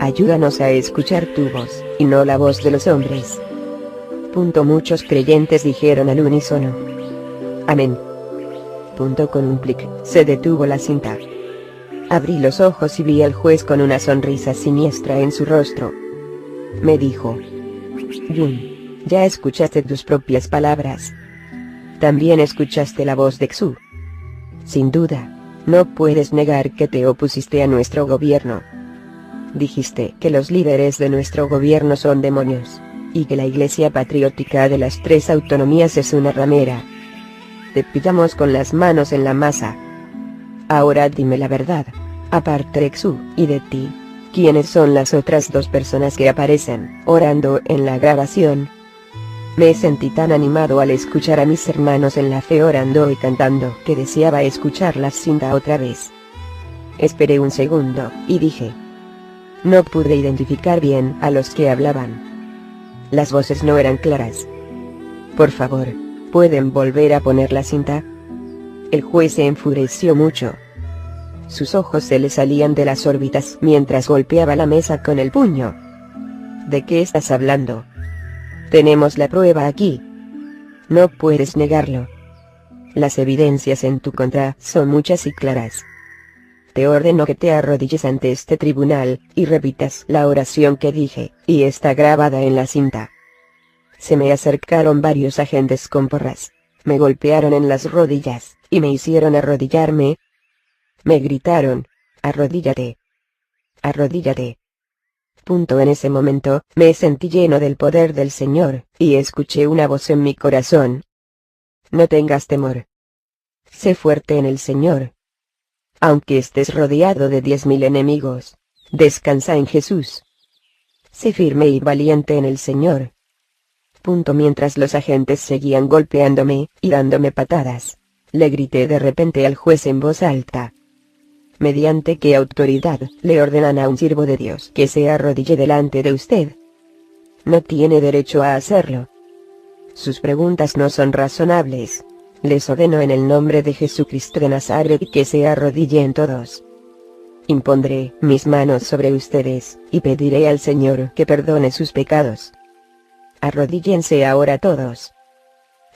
Ayúdanos a escuchar tu voz, y no la voz de los hombres. Muchos creyentes dijeron al unísono: amén. Con un clic, se detuvo la cinta. Abrí los ojos y vi al juez con una sonrisa siniestra en su rostro. Me dijo: Yun, ya escuchaste tus propias palabras. También escuchaste la voz de Xu. Sin duda, no puedes negar que te opusiste a nuestro gobierno. Dijiste que los líderes de nuestro gobierno son demonios, y que la Iglesia Patriótica de las Tres Autonomías es una ramera. Te pillamos con las manos en la masa. Ahora dime la verdad, aparte de Xu y de ti, ¿quiénes son las otras dos personas que aparecen orando en la grabación? Me sentí tan animado al escuchar a mis hermanos en la fe orando y cantando que deseaba escuchar la cinta otra vez. Esperé un segundo, y dije: no pude identificar bien a los que hablaban. Las voces no eran claras. Por favor, ¿pueden volver a poner la cinta? El juez se enfureció mucho. Sus ojos se le salían de las órbitas mientras golpeaba la mesa con el puño. ¿De qué estás hablando? Tenemos la prueba aquí. No puedes negarlo. Las evidencias en tu contra son muchas y claras. Te ordeno que te arrodilles ante este tribunal, y repitas la oración que dije, y está grabada en la cinta. Se me acercaron varios agentes con porras. Me golpearon en las rodillas, y me hicieron arrodillarme. Me gritaron: arrodíllate. Arrodíllate. En ese momento, me sentí lleno del poder del Señor, y escuché una voz en mi corazón: no tengas temor. Sé fuerte en el Señor. Aunque estés rodeado de 10.000 enemigos, descansa en Jesús. Sé firme y valiente en el Señor. Mientras los agentes seguían golpeándome y dándome patadas, le grité de repente al juez en voz alta: ¿mediante qué autoridad le ordenan a un siervo de Dios que se arrodille delante de usted? No tiene derecho a hacerlo. Sus preguntas no son razonables. Les ordeno en el nombre de Jesucristo de Nazaret que se arrodillen todos. Impondré mis manos sobre ustedes, y pediré al Señor que perdone sus pecados. Arrodíllense ahora todos.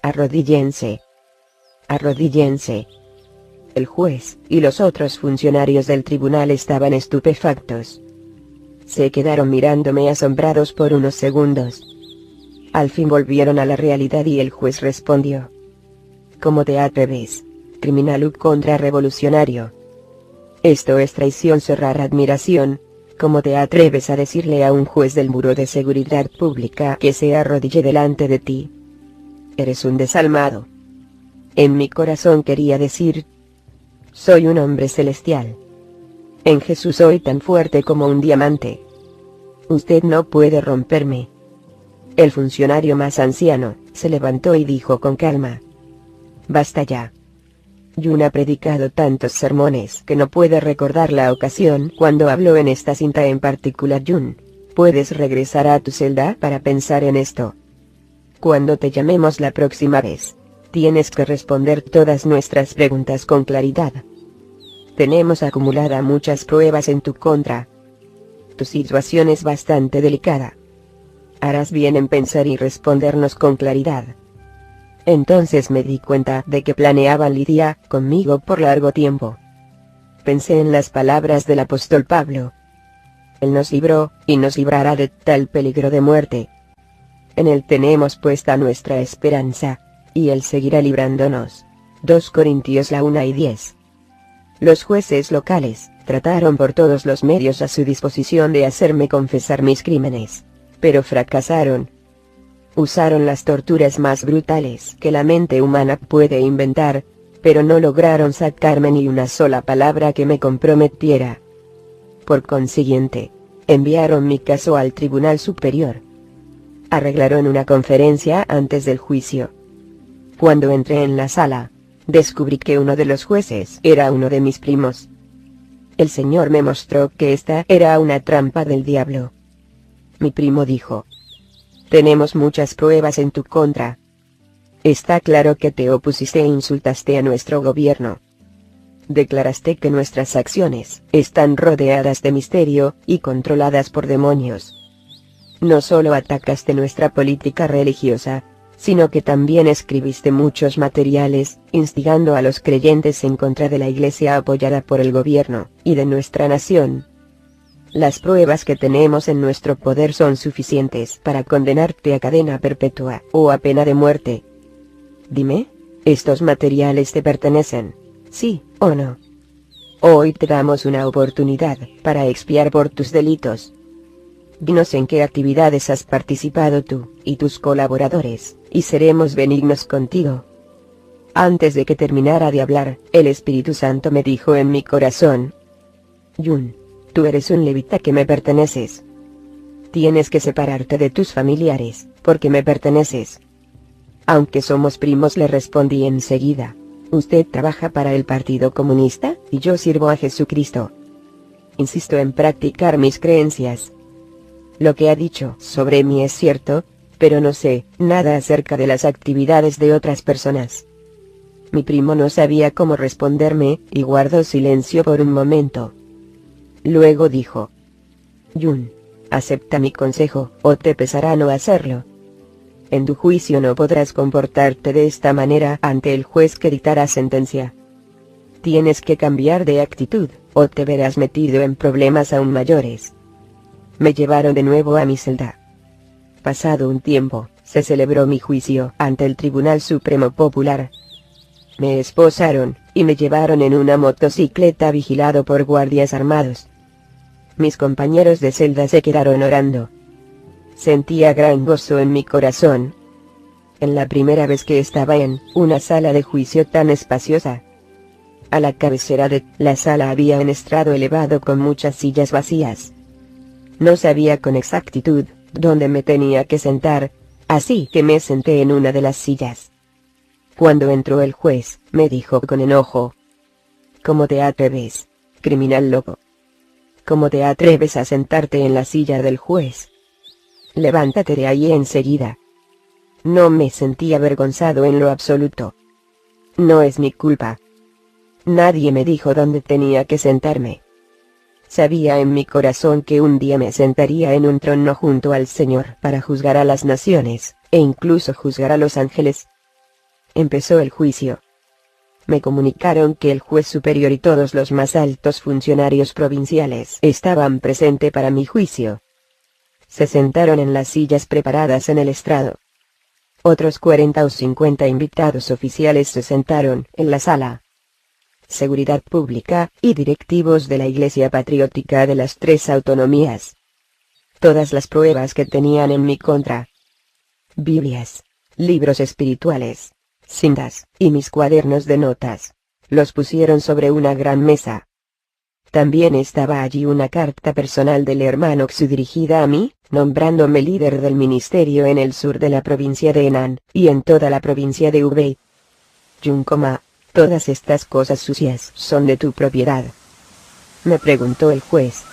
Arrodíllense. Arrodíllense. El juez, y los otros funcionarios del tribunal estaban estupefactos. Se quedaron mirándome asombrados por unos segundos. Al fin volvieron a la realidad y el juez respondió: ¿Cómo te atreves, criminal u contrarrevolucionario? Esto es traición, cerrar admiración. ¿Cómo te atreves a decirle a un juez del Buró de Seguridad Pública que se arrodille delante de ti? Eres un desalmado. En mi corazón quería decir: soy un hombre celestial. En Jesús soy tan fuerte como un diamante. Usted no puede romperme. El funcionario más anciano se levantó y dijo con calma: basta ya. Jun ha predicado tantos sermones que no puede recordar la ocasión cuando habló en esta cinta en particular. Jun, puedes regresar a tu celda para pensar en esto. Cuando te llamemos la próxima vez, tienes que responder todas nuestras preguntas con claridad. Tenemos acumulada muchas pruebas en tu contra. Tu situación es bastante delicada. Harás bien en pensar y respondernos con claridad. Entonces me di cuenta de que planeaban lidiar conmigo por largo tiempo. Pensé en las palabras del apóstol Pablo: Él nos libró, y nos librará de tal peligro de muerte. En Él tenemos puesta nuestra esperanza, y Él seguirá librándonos. 2 Corintios 1:10. Los jueces locales trataron por todos los medios a su disposición de hacerme confesar mis crímenes, pero fracasaron. Usaron las torturas más brutales que la mente humana puede inventar, pero no lograron sacarme ni una sola palabra que me comprometiera. Por consiguiente, enviaron mi caso al Tribunal Superior. Arreglaron una conferencia antes del juicio. Cuando entré en la sala, descubrí que uno de los jueces era uno de mis primos. El Señor me mostró que esta era una trampa del diablo. Mi primo dijo: tenemos muchas pruebas en tu contra. Está claro que te opusiste e insultaste a nuestro gobierno. Declaraste que nuestras acciones están rodeadas de misterio y controladas por demonios. No solo atacaste nuestra política religiosa, sino que también escribiste muchos materiales, instigando a los creyentes en contra de la Iglesia apoyada por el gobierno, y de nuestra nación. Las pruebas que tenemos en nuestro poder son suficientes para condenarte a cadena perpetua, o a pena de muerte. Dime, ¿estos materiales te pertenecen? ¿Sí o no? Hoy te damos una oportunidad para expiar por tus delitos. Dinos en qué actividades has participado tú y tus colaboradores, y seremos benignos contigo. Antes de que terminara de hablar, el Espíritu Santo me dijo en mi corazón: Jun, tú eres un levita que me perteneces. Tienes que separarte de tus familiares, porque me perteneces. Aunque somos primos, le respondí enseguida. Usted trabaja para el Partido Comunista, y yo sirvo a Jesucristo. Insisto en practicar mis creencias. Lo que ha dicho sobre mí es cierto, pero no sé nada acerca de las actividades de otras personas. Mi primo no sabía cómo responderme, y guardó silencio por un momento. Luego dijo: Jun, acepta mi consejo, o te pesará no hacerlo. En tu juicio no podrás comportarte de esta manera ante el juez que dictará sentencia. Tienes que cambiar de actitud, o te verás metido en problemas aún mayores. Me llevaron de nuevo a mi celda. Pasado un tiempo, se celebró mi juicio ante el Tribunal Supremo Popular. Me esposaron, y me llevaron en una motocicleta vigilado por guardias armados. Mis compañeros de celda se quedaron orando. Sentía gran gozo en mi corazón. En la primera vez que estaba en una sala de juicio tan espaciosa. A la cabecera de la sala había un estrado elevado con muchas sillas vacías. No sabía con exactitud dónde me tenía que sentar, así que me senté en una de las sillas. Cuando entró el juez, me dijo con enojo: ¿Cómo te atreves, criminal loco? ¿Cómo te atreves a sentarte en la silla del juez? Levántate de ahí enseguida. No me sentí avergonzado en lo absoluto. No es mi culpa. Nadie me dijo dónde tenía que sentarme. Sabía en mi corazón que un día me sentaría en un trono junto al Señor para juzgar a las naciones, e incluso juzgar a los ángeles. Empezó el juicio. Me comunicaron que el juez superior y todos los más altos funcionarios provinciales estaban presentes para mi juicio. Se sentaron en las sillas preparadas en el estrado. Otros 40 o 50 invitados oficiales se sentaron en la sala. Seguridad pública y directivos de la Iglesia Patriótica de las 3 autonomías. Todas las pruebas que tenían en mi contra. Biblias, libros espirituales, cintas, y mis cuadernos de notas, los pusieron sobre una gran mesa. También estaba allí una carta personal del hermano Xu dirigida a mí, nombrándome líder del ministerio en el sur de la provincia de Henan, y en toda la provincia de Hubei. Yun, todas estas cosas sucias son de tu propiedad. Me preguntó el juez.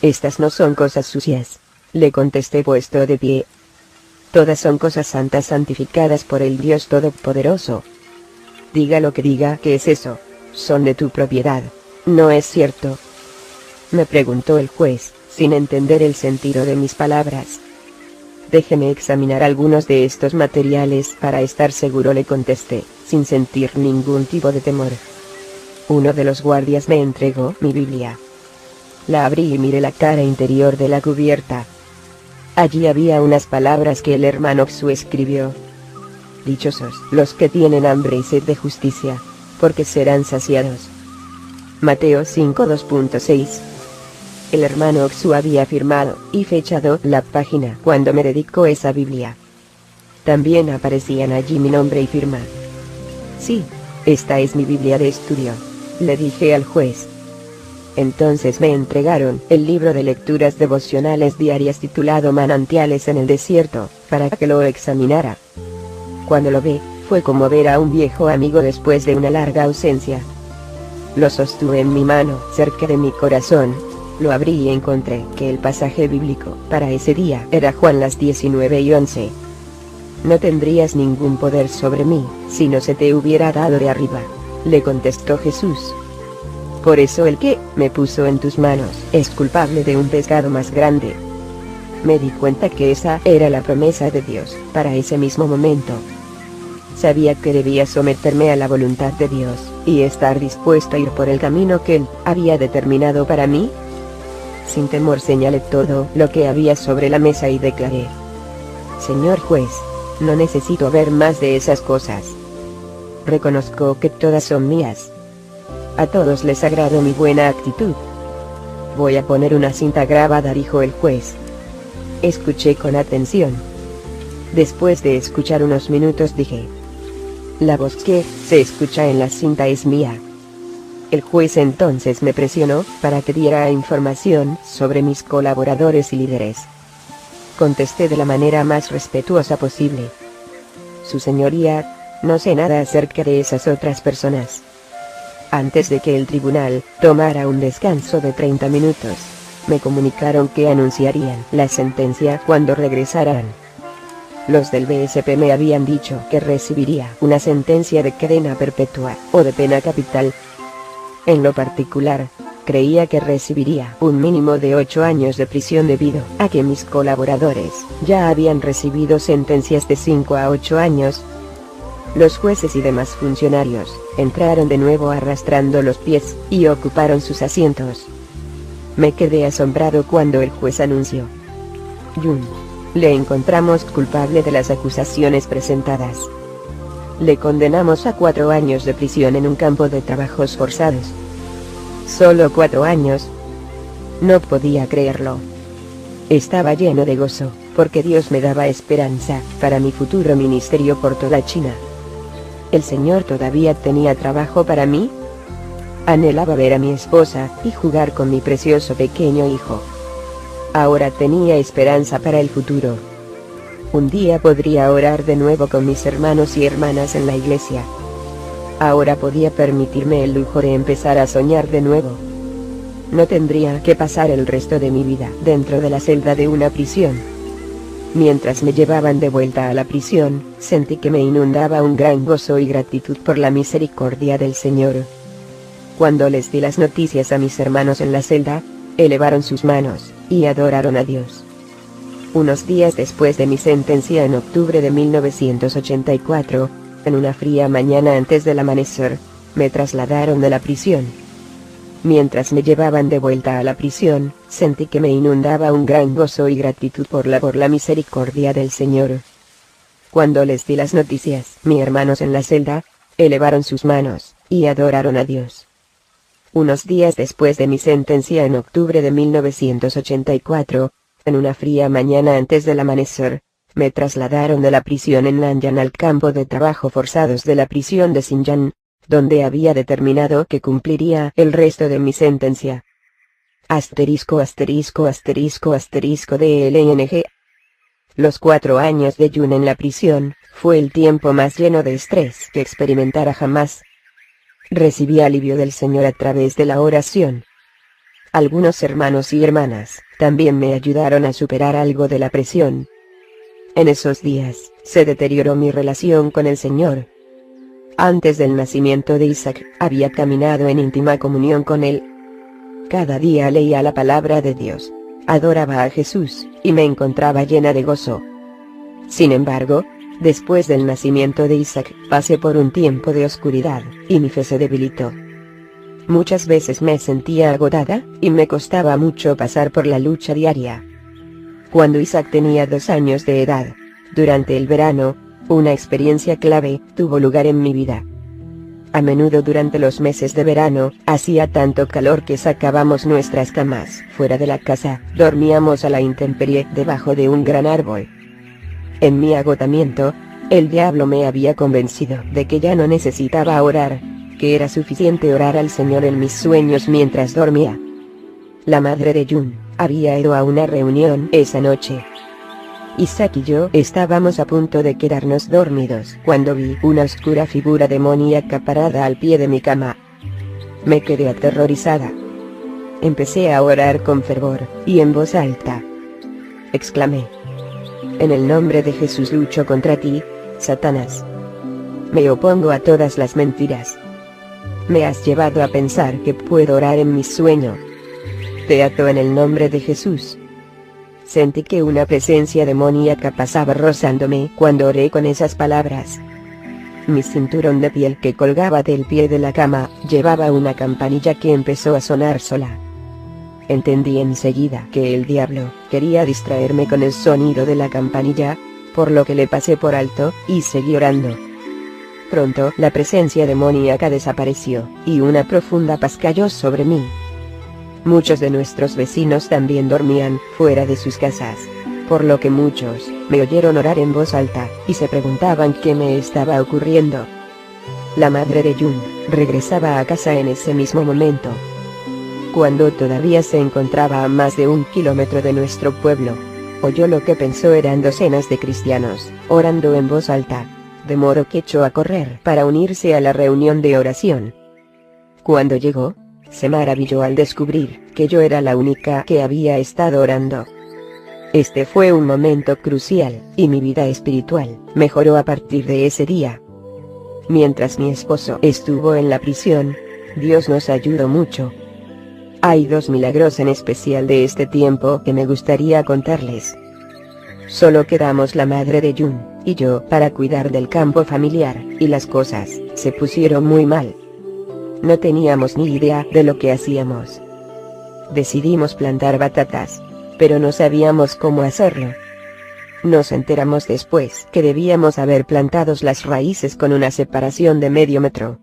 Estas no son cosas sucias, le contesté puesto de pie. Todas son cosas santas santificadas por el Dios Todopoderoso. Diga lo que diga, ¿qué es eso? Son de tu propiedad. ¿No es cierto? Me preguntó el juez, sin entender el sentido de mis palabras. Déjeme examinar algunos de estos materiales para estar seguro, le contesté, sin sentir ningún tipo de temor. Uno de los guardias me entregó mi Biblia. La abrí y miré la cara interior de la cubierta. Allí había unas palabras que el hermano Xu escribió. Dichosos los que tienen hambre y sed de justicia, porque serán saciados. Mateo 5:2.6. El hermano Xu había firmado y fechado la página cuando me dedicó esa Biblia. También aparecían allí mi nombre y firma. Sí, esta es mi Biblia de estudio, le dije al juez. Entonces me entregaron el libro de lecturas devocionales diarias titulado Manantiales en el Desierto, para que lo examinara. Cuando lo vi, fue como ver a un viejo amigo después de una larga ausencia. Lo sostuve en mi mano, cerca de mi corazón. Lo abrí y encontré que el pasaje bíblico para ese día era Juan 19:11. No tendrías ningún poder sobre mí, si no se te hubiera dado de arriba, le contestó Jesús. Por eso el que me puso en tus manos es culpable de un pecado más grande. Me di cuenta que esa era la promesa de Dios para ese mismo momento. Sabía que debía someterme a la voluntad de Dios, y estar dispuesto a ir por el camino que Él había determinado para mí. Sin temor señalé todo lo que había sobre la mesa y declaré: Señor juez, no necesito ver más de esas cosas. Reconozco que todas son mías. A todos les agradó mi buena actitud. Voy a poner una cinta grabada, dijo el juez. Escuché con atención. Después de escuchar unos minutos dije: la voz que se escucha en la cinta es mía. El juez entonces me presionó para que diera información sobre mis colaboradores y líderes. Contesté de la manera más respetuosa posible. Su señoría, no sé nada acerca de esas otras personas. Antes de que el tribunal tomara un descanso de 30 minutos, me comunicaron que anunciarían la sentencia cuando regresaran. Los del BSP me habían dicho que recibiría una sentencia de cadena perpetua o de pena capital. En lo particular, creía que recibiría un mínimo de 8 años de prisión debido a que mis colaboradores ya habían recibido sentencias de 5 a 8 años. Los jueces y demás funcionarios entraron de nuevo arrastrando los pies y ocuparon sus asientos. Me quedé asombrado cuando el juez anunció: Yun, le encontramos culpable de las acusaciones presentadas. Le condenamos a 4 años de prisión en un campo de trabajos forzados. ¿Solo 4 años? No podía creerlo. Estaba lleno de gozo, porque Dios me daba esperanza para mi futuro ministerio por toda China. ¿El Señor todavía tenía trabajo para mí? Anhelaba ver a mi esposa y jugar con mi precioso pequeño hijo. Ahora tenía esperanza para el futuro. Un día podría orar de nuevo con mis hermanos y hermanas en la iglesia. Ahora podía permitirme el lujo de empezar a soñar de nuevo. No tendría que pasar el resto de mi vida dentro de la celda de una prisión. Mientras me llevaban de vuelta a la prisión, sentí que me inundaba un gran gozo y gratitud por la misericordia del Señor. Cuando les di las noticias a mis hermanos en la celda, elevaron sus manos, y adoraron a Dios. Unos días después de mi sentencia en octubre de 1984, en una fría mañana antes del amanecer, me trasladaron de la prisión. Mientras me llevaban de vuelta a la prisión, sentí que me inundaba un gran gozo y gratitud por la misericordia del Señor. Cuando les di las noticias, mis hermanos en la celda, elevaron sus manos, y adoraron a Dios. Unos días después de mi sentencia en octubre de 1984, en una fría mañana antes del amanecer, me trasladaron de la prisión en Nanyang al campo de trabajo forzados de la prisión de Xinjiang, donde había determinado que cumpliría el resto de mi sentencia. DLNG. Los 4 años de Jun en la prisión, fue el tiempo más lleno de estrés que experimentara jamás. Recibí alivio del Señor a través de la oración. Algunos hermanos y hermanas, también me ayudaron a superar algo de la presión. En esos días, se deterioró mi relación con el Señor. Antes del nacimiento de Isaac, había caminado en íntima comunión con él. Cada día leía la palabra de Dios, adoraba a Jesús, y me encontraba llena de gozo. Sin embargo, después del nacimiento de Isaac, pasé por un tiempo de oscuridad, y mi fe se debilitó. Muchas veces me sentía agotada, y me costaba mucho pasar por la lucha diaria. Cuando Isaac tenía 2 años de edad, durante el verano, una experiencia clave tuvo lugar en mi vida. A menudo durante los meses de verano, hacía tanto calor que sacábamos nuestras camas fuera de la casa, dormíamos a la intemperie debajo de un gran árbol. En mi agotamiento, el diablo me había convencido de que ya no necesitaba orar, que era suficiente orar al Señor en mis sueños mientras dormía. La madre de Jun había ido a una reunión esa noche. Isaac y yo estábamos a punto de quedarnos dormidos cuando vi una oscura figura demoníaca parada al pie de mi cama. Me quedé aterrorizada. Empecé a orar con fervor, y en voz alta exclamé: en el nombre de Jesús lucho contra ti, Satanás. Me opongo a todas las mentiras. Me has llevado a pensar que puedo orar en mi sueño. Te ato en el nombre de Jesús. Sentí que una presencia demoníaca pasaba rozándome cuando oré con esas palabras. Mi cinturón de piel que colgaba del pie de la cama, llevaba una campanilla que empezó a sonar sola. Entendí enseguida que el diablo quería distraerme con el sonido de la campanilla, por lo que le pasé por alto, y seguí orando. Pronto la presencia demoníaca desapareció, y una profunda paz cayó sobre mí. Muchos de nuestros vecinos también dormían fuera de sus casas, por lo que muchos me oyeron orar en voz alta, y se preguntaban qué me estaba ocurriendo. La madre de Jun regresaba a casa en ese mismo momento. Cuando todavía se encontraba a más de 1 kilómetro de nuestro pueblo, oyó lo que pensó eran docenas de cristianos, orando en voz alta, de modo que echó a correr para unirse a la reunión de oración. Cuando llegó, se maravilló al descubrir que yo era la única que había estado orando. Este fue un momento crucial, y mi vida espiritual mejoró a partir de ese día. Mientras mi esposo estuvo en la prisión, Dios nos ayudó mucho. Hay 2 milagros en especial de este tiempo que me gustaría contarles. Solo quedamos la madre de Jun y yo para cuidar del campo familiar, y las cosas se pusieron muy mal. No teníamos ni idea de lo que hacíamos. Decidimos plantar batatas, pero no sabíamos cómo hacerlo. Nos enteramos después que debíamos haber plantado las raíces con una separación de medio metro.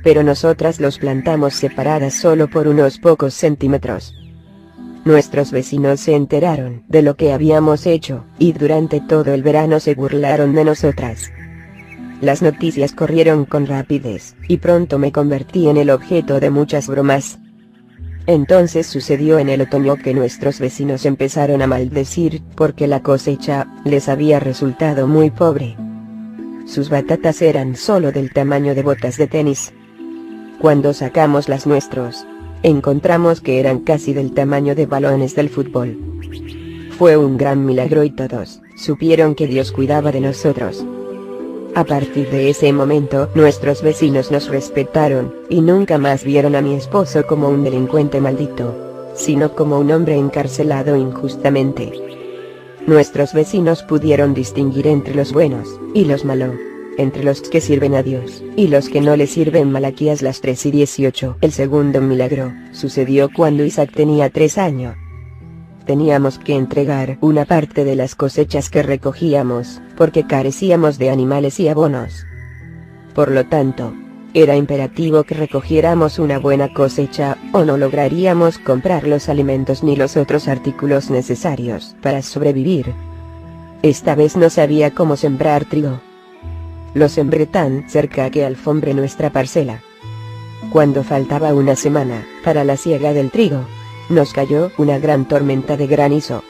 Pero nosotras los plantamos separadas solo por unos pocos centímetros. Nuestros vecinos se enteraron de lo que habíamos hecho, y durante todo el verano se burlaron de nosotras. Las noticias corrieron con rapidez, y pronto me convertí en el objeto de muchas bromas. Entonces sucedió en el otoño que nuestros vecinos empezaron a maldecir porque la cosecha les había resultado muy pobre. Sus batatas eran solo del tamaño de botas de tenis. Cuando sacamos las nuestros, encontramos que eran casi del tamaño de balones del fútbol. Fue un gran milagro y todos supieron que Dios cuidaba de nosotros. A partir de ese momento nuestros vecinos nos respetaron, y nunca más vieron a mi esposo como un delincuente maldito, sino como un hombre encarcelado injustamente. Nuestros vecinos pudieron distinguir entre los buenos y los malos, entre los que sirven a Dios y los que no le sirven. Malaquías 3:18. El segundo milagro sucedió cuando Isaac tenía 3 años. Teníamos que entregar una parte de las cosechas que recogíamos, porque carecíamos de animales y abonos. Por lo tanto, era imperativo que recogiéramos una buena cosecha, o no lograríamos comprar los alimentos ni los otros artículos necesarios para sobrevivir. Esta vez no sabía cómo sembrar trigo. Lo sembré tan cerca que alfombré nuestra parcela. Cuando faltaba una semana para la siega del trigo, nos cayó una gran tormenta de granizo.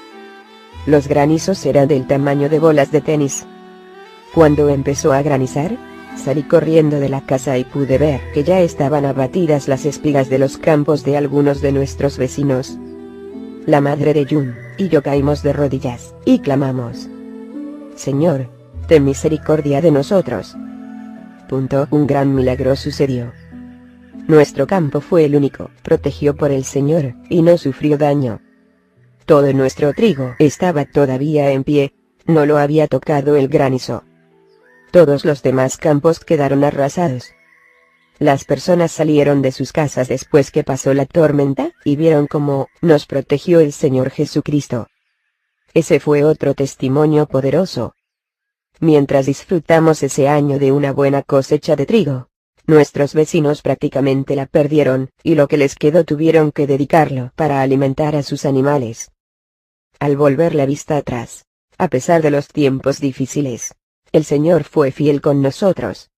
Los granizos eran del tamaño de bolas de tenis. Cuando empezó a granizar, salí corriendo de la casa y pude ver que ya estaban abatidas las espigas de los campos de algunos de nuestros vecinos. La madre de Jun y yo caímos de rodillas y clamamos: Señor, ten misericordia de nosotros. Un gran milagro sucedió. Nuestro campo fue el único protegido por el Señor, y no sufrió daño. Todo nuestro trigo estaba todavía en pie, no lo había tocado el granizo. Todos los demás campos quedaron arrasados. Las personas salieron de sus casas después que pasó la tormenta, y vieron cómo nos protegió el Señor Jesucristo. Ese fue otro testimonio poderoso. Mientras disfrutamos ese año de una buena cosecha de trigo, nuestros vecinos prácticamente la perdieron, y lo que les quedó tuvieron que dedicarlo para alimentar a sus animales. Al volver la vista atrás, a pesar de los tiempos difíciles, el Señor fue fiel con nosotros.